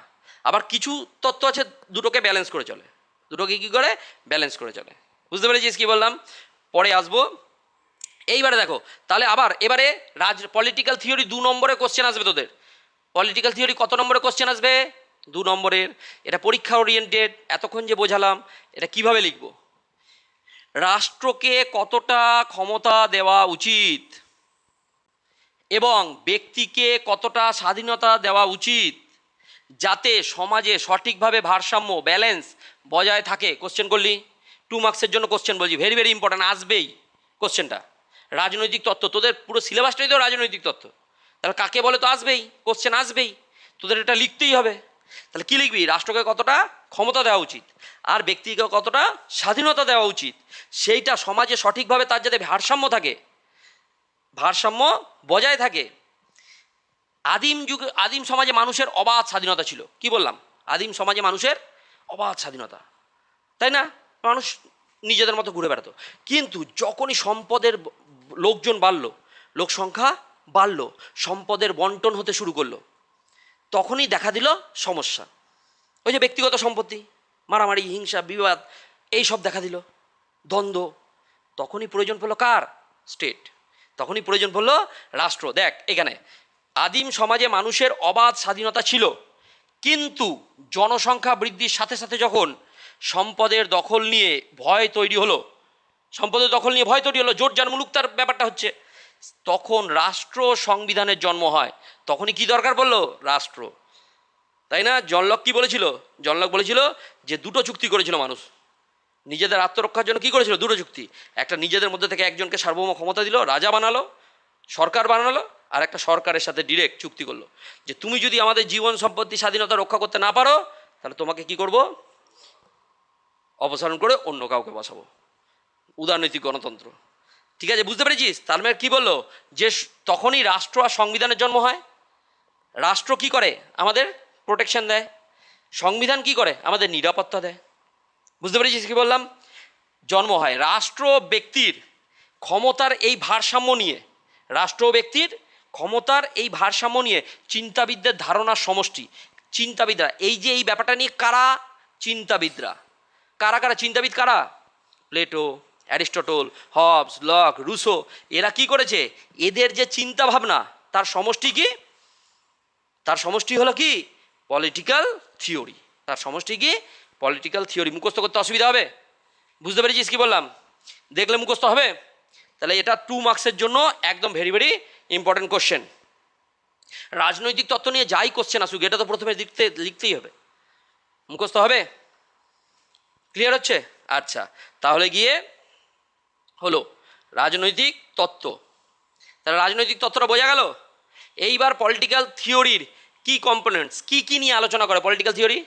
আবার কিছু তত্ত্ব আছে দুটোকে ব্যালেন্স করে চলে, দুটোকে কী করে ব্যালেন্স করে চলে। বুঝতে পেরেছিস কি বললাম? পরে আসবো। এইবারে দেখো, তাহলে আবার এবারে পলিটিক্যাল থিওরি 2 নম্বরে কোশ্চেন আসবে তোদের। পলিটিক্যাল থিওরি কত নম্বরে কোশ্চেন আসবে? 2 নম্বরের। এটা পরীক্ষা ওরিয়েন্টেড। এতক্ষণ যে বোঝালাম, এটা কিভাবে লিখব, রাষ্ট্রকে কতটা ক্ষমতা দেওয়া উচিত এবং ব্যক্তিকে কতটা স্বাধীনতা দেওয়া উচিত যাতে সমাজে সঠিকভাবে ভারসাম্য, ব্যালেন্স বজায় থাকে। কোশ্চেন করলি, 2 মার্কসের জন্য কোশ্চেন বলছি, ভেরি ভেরি ইম্পর্ট্যান্ট, আসবেই কোশ্চেনটা। রাজনৈতিক তত্ত্ব, তোদের পুরো সিলেবাসটাই তো রাজনৈতিক তত্ত্ব, তাহলে কাকে বলে তো আসবেই, কোশ্চেন আসবেই, তোদের এটা লিখতেই হবে। তাহলে কী লিখবি, রাষ্ট্রকে কতটা ক্ষমতা দেওয়া উচিত আর ব্যক্তিকে কতটা স্বাধীনতা দেওয়া উচিত, সেইটা সমাজে সঠিকভাবে তার যাতে ভারসাম্য থাকে, ভারসাম্য বজায় থাকে। আদিম সমাজে মানুষের অবাধ স্বাধীনতা ছিল। কি বললাম? আদিম সমাজে মানুষের অবাধ স্বাধীনতা, তাই না? মানুষ নিজেদের মতো ঘুরে বেড়াতো। কিন্তু যখনই সম্পদের লোকজন বাড়লো, লোক সংখ্যা বাড়লো, সম্পদের বন্টন হতে শুরু করলো, তখনই দেখা দিল সমস্যা। ওই যে ব্যক্তিগত সম্পত্তি, মারামারি, হিংসা, বিবাদ, এই সব দেখা দিল, দ্বন্দ্ব। তখনই প্রয়োজন পড়লো কার? স্টেট। তখনই প্রয়োজন পড়লো রাষ্ট্র। দেখ এখানে, আদিম সমাজে মানুষের অবাধ স্বাধীনতা ছিল, কিন্তু জনসংখ্যা বৃদ্ধির সাথে সাথে যখন সম্পদের দখল নিয়ে ভয় তৈরি হলো, সম্পদের দখল নিয়ে ভয় তৈরি হলো, জোট যার মুলুক তার ব্যাপারটা হচ্ছে, তখন রাষ্ট্র সংবিধানের জন্ম হয়। তখনই কি দরকার পড়লো? রাষ্ট্র, তাই না? জন লক কি বলেছিল? জন লক বলেছিল যে 2টো চুক্তি করেছিল মানুষ নিজেদের আত্মরক্ষার জন্য। কি করেছিল? 2টো চুক্তি। একটা নিজেদের মধ্যে থেকে একজনকে সার্বভৌম ক্ষমতা দিল, রাজা বানালো, সরকার বানালো, আর একটা সরকারের সাথে ডিরেক্ট চুক্তি করলো যে তুমি যদি আমাদের জীবন সম্পত্তি স্বাধীনতা রক্ষা করতে না পারো, তাহলে তোমাকে কি করব, অপসারণ করে অন্য কাউকে বসাবো। উদারনৈতিক গণতন্ত্র। ঠিক আছে, বুঝতে পেরেছিস? তার মানে কী বললো, যে তখনই রাষ্ট্র আর সংবিধানের জন্ম হয়। রাষ্ট্র কি করে? আমাদের প্রোটেকশন দেয়। সংবিধান কি করে? আমাদের নিরাপত্তা দেয়। বুঝতে পেরেছিস কি বললাম? জন্ম হয় রাষ্ট্র ব্যক্তির ক্ষমতার এই ভারসাম্য নিয়ে, রাষ্ট্র ব্যক্তির ক্ষমতার এই ভারসাম্য নিয়ে চিন্তাবিদদের ধারণার সমষ্টি। চিন্তাবিদরা, এই যে এই ব্যাপারটা নিয়ে কারা? চিন্তাবিদরা। কারা কারা চিন্তাবিদ? কারা? Plato, Aristotle, Hobbes, Locke, Rousseau. এরা কি করেছে? এদের যে চিন্তা ভাবনা, তার সমষ্টি কি? তার সমষ্টি হলো কি? Political theory. তার সমষ্টি কি? Political theory. মুখস্থ করতে অসুবিধা হবে? বুঝতে পেরেছিস কি বললাম? দেখলে মুখস্থ হবে। তাহলে এটা 2 মার্কসের জন্য একদম ভেরি ভেরি ইম্পর্টেন্ট কোশ্চেন। রাজনৈতিক তত্ত্ব নিয়ে যাই কোশ্চেন আসুক, এটা তো প্রথমে লিখতেই হবে, মুখস্থ হবে। ক্লিয়ার হচ্ছে? আচ্ছা, তাহলে গিয়ে হলো রাজনৈতিক তত্ত্ব। তাহলে রাজনৈতিক তত্ত্বটা বোঝা গেল। এইবার পলিটিক্যাল থিওরির কি কম্পোনেন্টস, কি কি নিয়ে আলোচনা করে পলিটিক্যাল থিওরি?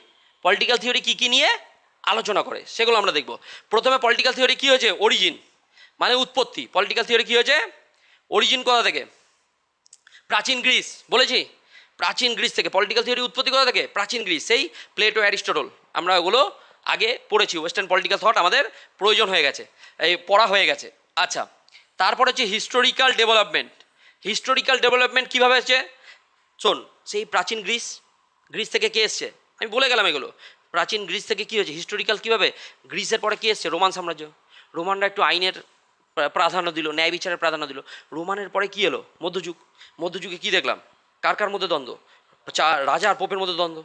পলিটিক্যাল থিওরি কি কি নিয়ে আলোচনা করে সেগুলো আমরা দেখব। প্রথমে পলিটিক্যাল থিওরি কি হয়েছে? অরিজিন, মানে উৎপত্তি। পলিটিক্যাল থিওরি কি হয়েছে? অরিজিন কোথা থেকে? প্রাচীন গ্রিস। বলেছি প্রাচীন গ্রিস থেকে। পলিটিক্যাল থিওরি উৎপত্তি কোথা থেকে? প্রাচীন গ্রিস, সেই প্লেটো, অ্যারিস্টটল। আমরা ওগুলো আগে পড়েছি। ওয়েস্টার্ন পলিটিক্যাল থট আমাদের প্রয়োজন হয়ে গেছে, এই পড়া হয়ে গেছে। আচ্ছা, তারপর হচ্ছে হিস্টোরিক্যাল ডেভেলপমেন্ট। হিস্টোরিক্যাল ডেভেলপমেন্ট কীভাবে হচ্ছে? শোন, সেই প্রাচীন গ্রিস, গ্রিস থেকে কে এসছে? আমি বলে গেলাম এগুলো। প্রাচীন গ্রিস থেকে কী হয়েছে? হিস্টোরিক্যাল কীভাবে? গ্রিসের পরে কে এসছে? রোমান সাম্রাজ্য। রোমানরা একটু আইনের প্রাধান্য দিল, ন্যায় বিচারের প্রাধান্য দিল। রোমানের পরে কী এলো? মধ্যযুগ। মধ্যযুগে কী দেখলাম? কার কার মধ্যে দ্বন্দ্ব? রাজা আর পোপের মধ্যে দ্বন্দ্ব।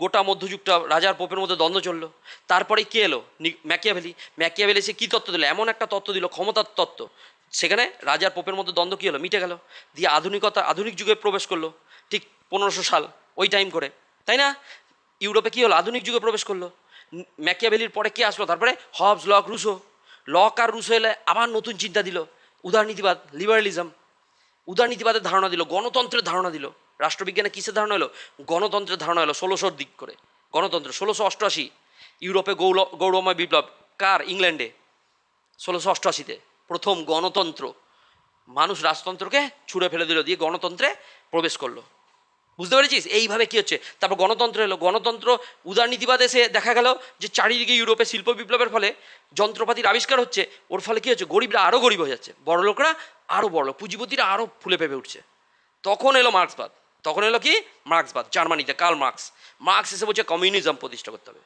গোটা মধ্যযুগটা রাজা আর পোপের মধ্যে দ্বন্দ্ব চললো। তারপরে কে এলো? ম্যাকিয়াভেলি। ম্যাকিয়াভেলি এসে কী তত্ত্ব দিল? এমন একটা তত্ত্ব দিল, ক্ষমতার তত্ত্ব, সেখানে রাজার পোপের মধ্যে দ্বন্দ্ব কী হলো, মিটে গেল, দিয়ে আধুনিক যুগে প্রবেশ করলো, ঠিক 1500 সাল ওই টাইম করে, তাই না? ইউরোপে কী হলো, আধুনিক যুগে প্রবেশ করলো। ম্যাকিয়াভেলির পরে কে আসলো, তারপরে হবস, লক আর রুসো এলে আবার নতুন চিন্তা দিল, উদারনীতিবাদ, লিবারালিজম, উদারনীতিবাদের ধারণা দিল, গণতন্ত্রের ধারণা দিল। রাষ্ট্রবিজ্ঞানে কিসের ধারণা এলো, গণতন্ত্রের ধারণা এলো 1600 দিক করে। গণতন্ত্র 1688 ইউরোপে গৌরবময় বিপ্লব, কার, ইংল্যান্ডে 1688-তে প্রথম গণতন্ত্র, মানুষ রাজতন্ত্রকে ছুঁড়ে ফেলে দিল, দিয়ে গণতন্ত্রে প্রবেশ করলো। বুঝতে পেরেছিস? এইভাবে কী হচ্ছে, তারপর গণতন্ত্র এলো, গণতন্ত্র উদারনীতিবাদ এসে দেখা গেল যে চারিদিকে ইউরোপে শিল্প বিপ্লবের ফলে যন্ত্রপাতির আবিষ্কার হচ্ছে, ওর ফলে কী হচ্ছে, গরিবরা আরও গরিব হয়ে যাচ্ছে, বড়লোকরা আরও বড়লোক, পুঁজিপতিরা আরও ফুলে ফেপে উঠছে। তখন এলো মার্ক্সবাদ, তখন এলো কি মার্ক্সবাদ, জার্মানিতে কার্ল মার্ক্স এসে বলছে কমিউনিজম প্রতিষ্ঠা করতে হবে,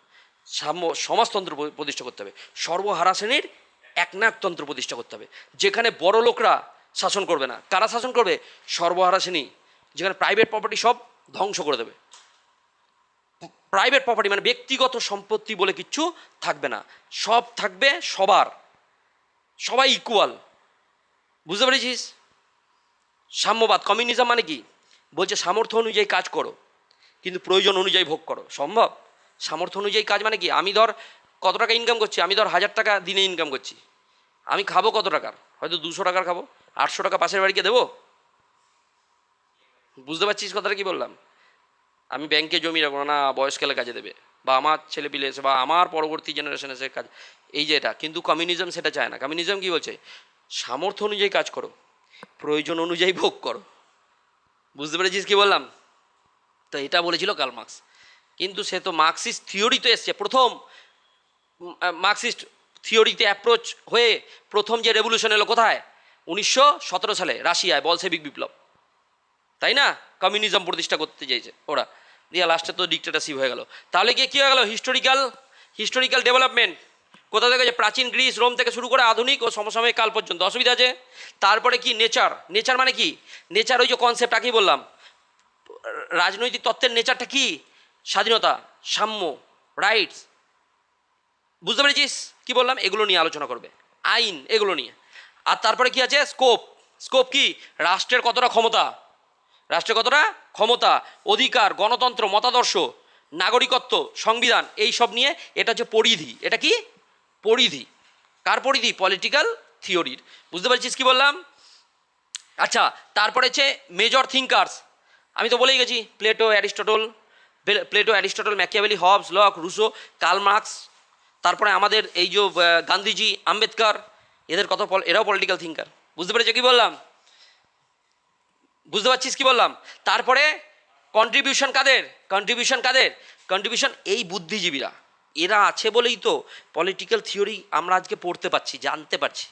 সমাজতন্ত্র প্রতিষ্ঠা করতে হবে, সর্বহারা শ্রেণীর একনায়কতন্ত্র প্রতিষ্ঠা করতে হবে, যেখানে বড় লোকরা শাসন করবে না। কারা শাসন করবে? সর্বহারা শ্রেণী, যেখানে প্রাইভেট প্রপার্টি সব ধ্বংস করে দেবে। প্রাইভেট প্রপার্টি মানে ব্যক্তিগত সম্পত্তি বলে কিচ্ছু থাকবে না, সব থাকবে সবার, সবাই ইকুয়াল। বুঝতে পেরেছিস? সাম্যবাদ, কমিউনিজম মানে কি? বলছে সামর্থ্য অনুযায়ী কাজ করো, কিন্তু প্রয়োজন অনুযায়ী ভোগ করো। সম্ভব? সামর্থ্য অনুযায়ী কাজ মানে কি? আমি ধর কত টাকা ইনকাম করছি, আমি ধর 1000 টাকা দিনে ইনকাম করছি, আমি খাবো কত টাকার? হয়তো 200 টাকার খাবো, 800 টাকা পাশের বাড়িকে দেবো। বুঝতে পারছিস কথাটা কি বললাম? আমি ব্যাংকে জমি রাখবো না, বয়সকালে কাজে দেবে, বা আমার ছেলে পিলে এসে, বা আমার পরবর্তী জেনারেশন এসে কাজ, এই যে এটা। কিন্তু কমিউনিজম সেটা চায় না। কমিউনিজম কি বলছে? সামর্থ্য অনুযায়ী কাজ করো, প্রয়োজন অনুযায়ী ভোগ করো। বুঝতে পেরেছিস কি বললাম? তো এটা বলেছিল কার্ল মার্কস। কিন্তু সে তো মার্কসিস্ট থিওরিতে এসছে, প্রথম মার্কসিস্ট থিওরিতে অ্যাপ্রোচ হয়ে প্রথম যে রেভলিউশন এলো কোথায়? 1917 সালে রাশিয়ায়, বলশেভিক বিপ্লব, তাই না? কমিউনিজম প্রতিষ্ঠা করতে চাইছে ওরা, দিয়ে লাস্টে তো ডিক্টেটরশিপ হয়ে গেল। তাহলে গিয়ে কী হয়ে গেল? হিস্টোরিক্যাল ডেভেলপমেন্ট কোথা থেকে? যে প্রাচীন গ্রিস, রোম থেকে শুরু করে আধুনিক ও সমসাময়িক কাল পর্যন্ত। অসুবিধা আছে? তারপরে কি? নেচার মানে কি? নেচার ওই যে কনসেপ্ট আগে বললাম, রাজনৈতিক তত্ত্বের নেচারটা কি? স্বাধীনতা, সাম্য, রাইটস। বুঝতে পেরেছিস কি বললাম? এগুলো নিয়ে আলোচনা করবে, আইন, এগুলো নিয়ে। আর তারপরে কি আছে? স্কোপ কি? রাষ্ট্রের কতটা ক্ষমতা, অধিকার, গণতন্ত্র, মতাদর্শ, নাগরিকত্ব, সংবিধান, এই সব নিয়ে। এটা হচ্ছে পরিধি। এটা কি? পরিধি। কার পরিধি? পলিটিক্যাল থিওরির। বুঝতে পারছিস কি বললাম? আচ্ছা, তারপরে হচ্ছে মেজর থিঙ্কার্স। আমি তো বলেই গেছি, Plato, Aristotle, Machiavelli, Hobbes, Locke, Rousseau, Karl Marx. তারপরে আমাদের এই যে গান্ধীজি, আম্বেদকর, এরাও পলিটিক্যাল থিঙ্কার। বুঝতে পেরেছো কি বললাম? বুঝতে পারছিস কি বললাম? তারপরে কন্ট্রিবিউশন কাদের? কন্ট্রিবিউশন এই বুদ্ধিজীবীরা, এরা আছে বলেই তো পলিটিক্যাল থিওরি আমরা আজকে পড়তে পারছি, জানতে পারছি।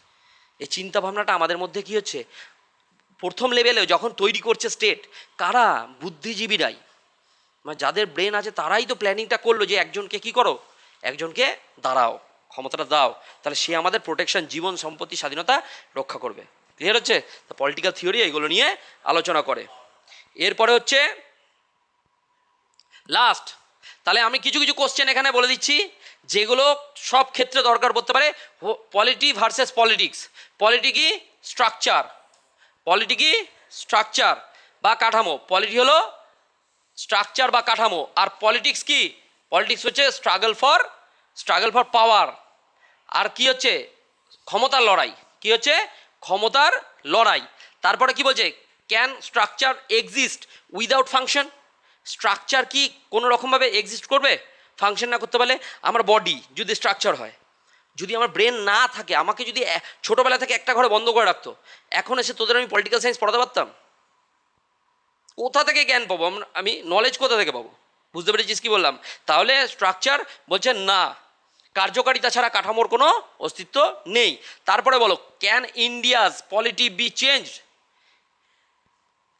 এই চিন্তাভাবনাটা আমাদের মধ্যে কি হচ্ছে, প্রথম লেভেলে যখন তৈরি করছে স্টেট, কারা? বুদ্ধিজীবীরাই, মানে যাদের ব্রেন আছে তারাই তো প্ল্যানিংটা করলো যে একজনকে কি করো, একজনকে দাঁড়াও, ক্ষমতাটা দাও, তাহলে সে আমাদের প্রোটেকশন, জীবন, সম্পত্তি, স্বাধীনতা রক্ষা করবে। ক্লিয়ার হচ্ছে? তো পলিটিক্যাল থিওরি এগুলো নিয়ে আলোচনা করে। এরপরে হচ্ছে লাস্ট, তাহলে আমি কিছু কোশ্চেন এখানে বলে দিচ্ছি যেগুলো সব ক্ষেত্রে দরকার পড়তে পারে। Polity versus politics. পলিটি কি? স্ট্রাকচার বা কাঠামো। পলিটি হলো স্ট্রাকচার বা কাঠামো, আর পলিটিক্স কি? পলিটিক্স হচ্ছে স্ট্রাগল ফর পাওয়ার। আর কি হচ্ছে? ক্ষমতার লড়াই। কি হচ্ছে? ক্ষমতার লড়াই। তারপরে কি বলছে? Can structure exist without function? Structure কি কোনো রকমভাবে এক্সিস্ট করবে ফাংশন না করতে পারলে? আমার বডি যদি স্ট্রাকচার হয়, যদি আমার ব্রেন না থাকে, আমাকে যদি ছোটোবেলা থেকে একটা ঘরে বন্ধ করে রাখতো, এখন এসে তোদের আমি পলিটিক্যাল সায়েন্স পড়াতে পারতাম? কোথা থেকে জ্ঞান পাবো আমি? নলেজ কোথা থেকে পাবো? বুঝতে পেরেছিস কি বললাম? তাহলে স্ট্রাকচার বলছে না, কার্যকারিতা ছাড়া কাঠামোর কোনো অস্তিত্ব নেই। তারপরে বলো, can India's polity be change?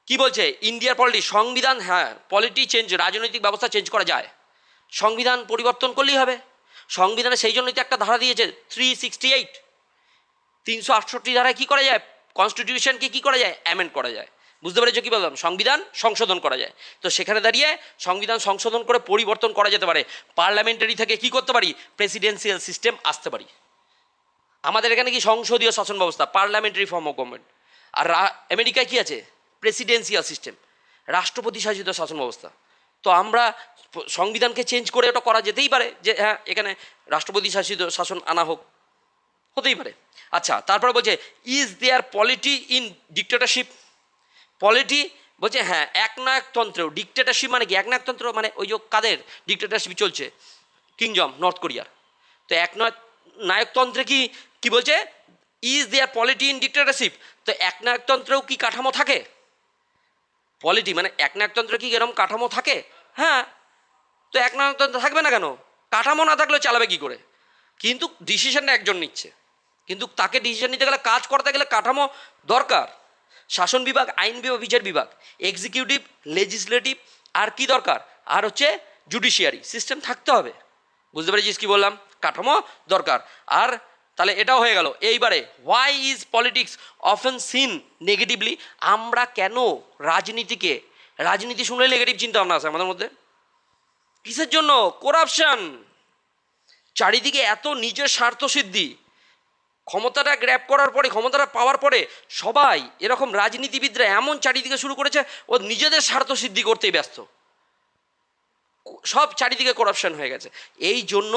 কি বলছে? ইন্ডিয়ার পলিটি, সংবিধান, হ্যাঁ, পলিটি চেঞ্জ, রাজনৈতিক ব্যবস্থা চেঞ্জ করা যায়, সংবিধান পরিবর্তন করলেই হবে। সংবিধানে সেই জন্যই তো একটা ধারা দিয়েছে 368, 368 ধারায় কী করা যায়? কনস্টিটিউশনকে কী করা যায়? অ্যামেন্ড করা যায়। বুঝতে পেরেছো কি বললাম? সংবিধান সংশোধন করা যায়। তো সেখানে দাঁড়িয়ে সংবিধান সংশোধন করে পরিবর্তন করা যেতে পারে। পার্লামেন্টারি থেকে কি করতে পারি? প্রেসিডেন্সিয়াল সিস্টেম আসতে পারি। আমাদের এখানে কি সংসদীয় শাসন ব্যবস্থা, পার্লামেন্টারি ফর্ম অফ গভর্নমেন্ট। আর আমেরিকায় কি আছে? প্রেসিডেন্সিয়াল সিস্টেম, রাষ্ট্রপতি শাসিত শাসন ব্যবস্থা। তো আমরা সংবিধানকে চেঞ্জ করে ওটা করা যেতেই পারে যে হ্যাঁ এখানে রাষ্ট্রপতি শাসিত শাসন আনা হোক, হতেই পারে। আচ্ছা, তারপরে বলছে is there polity in dictatorship? Polity বলছে হ্যাঁ একনায়কতন্ত্রেও। ডিক্টেটরশিপ মানে কি? একনায়কতন্ত্র মানে ওই যে কাদের ডিক্টেটরশিপ চলছে? কিংডম নর্থ কোরিয়ার। তো নায়কতন্ত্রে কি কি বলছে? Is there polity in dictatorship. তো একনায়কতন্ত্রেও কি কাঠামো থাকে? পলিটি মানে একনায়কতন্ত্রে কি এরকম কাঠামো থাকে? হ্যাঁ। তো একনায়কতন্ত্র থাকবে না কেন? কাঠামো না থাকলে চালাবে কি করে? কিন্তু ডিসিশনটা একজন নিচ্ছে, কিন্তু তাকে ডিসিশন নিতে গেলে, কাজ করতে গেলে কাঠামো দরকার। শাসন বিভাগ, আইন বিভাগ, বিচার বিভাগ, এক্সিকিউটিভ, লেজিসলেটিভ, আর কি দরকার? আর হচ্ছে জুডিশিয়ারি সিস্টেম থাকতে হবে। বুঝতে পেরেছিস কি বললাম? কাঠামো দরকার। আর তাহলে এটাও হয়ে গেল। এইবারে why is politics often seen negatively? আমরা কেন রাজনীতিকে, রাজনীতি শুনলে নেগেটিভ চিন্তা ভাবনা আছে আমাদের মধ্যে? কিসের জন্য? করাপশন। চারিদিকে এত নিজের স্বার্থসিদ্ধি, ক্ষমতাটা গ্র্যাব করার পরে, ক্ষমতাটা পাওয়ার পরে সবাই এরকম রাজনীতিবিদরা এমন চারিদিকে শুরু করেছে, ও নিজেদের স্বার্থ সিদ্ধি করতেই ব্যস্ত। সব চারিদিকে করাপশন হয়ে গেছে। এই জন্য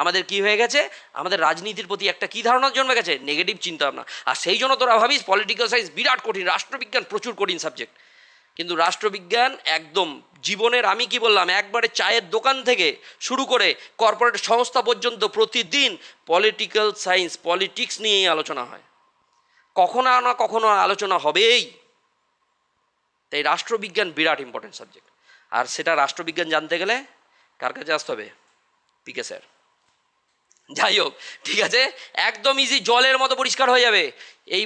আমাদের কি হয়ে গেছে? আমাদের রাজনীতির প্রতি একটা কি ধারণা জন্মে গেছে? নেগেটিভ চিন্তা ভাবনা। আর সেই জন্য তোরা ভাবিস পলিটিক্যাল সায়েন্স বিরাট কঠিন, রাষ্ট্রবিজ্ঞান প্রচুর কঠিন সাবজেক্ট। কিন্তু রাষ্ট্রবিজ্ঞান একদম জীবনের, আমি কি বললাম, একবারে চায়ের দোকান থেকে শুরু করে কর্পোরেট সংস্থা পর্যন্ত প্রতিদিন পলিটিক্যাল সায়েন্স, পলিটিক্স নিয়েই আলোচনা হয়। কখনো না কখনো আলোচনা হবেই। তাই রাষ্ট্রবিজ্ঞান বিরাট ইম্পর্টেন্ট সাবজেক্ট। আর সেটা রাষ্ট্রবিজ্ঞান জানতে গেলে কার কাছে আসতে হবে? পিকে স্যার। যাই হোক, ঠিক আছে, একদম ইজি, জলের মতো পরিষ্কার হয়ে যাবে এই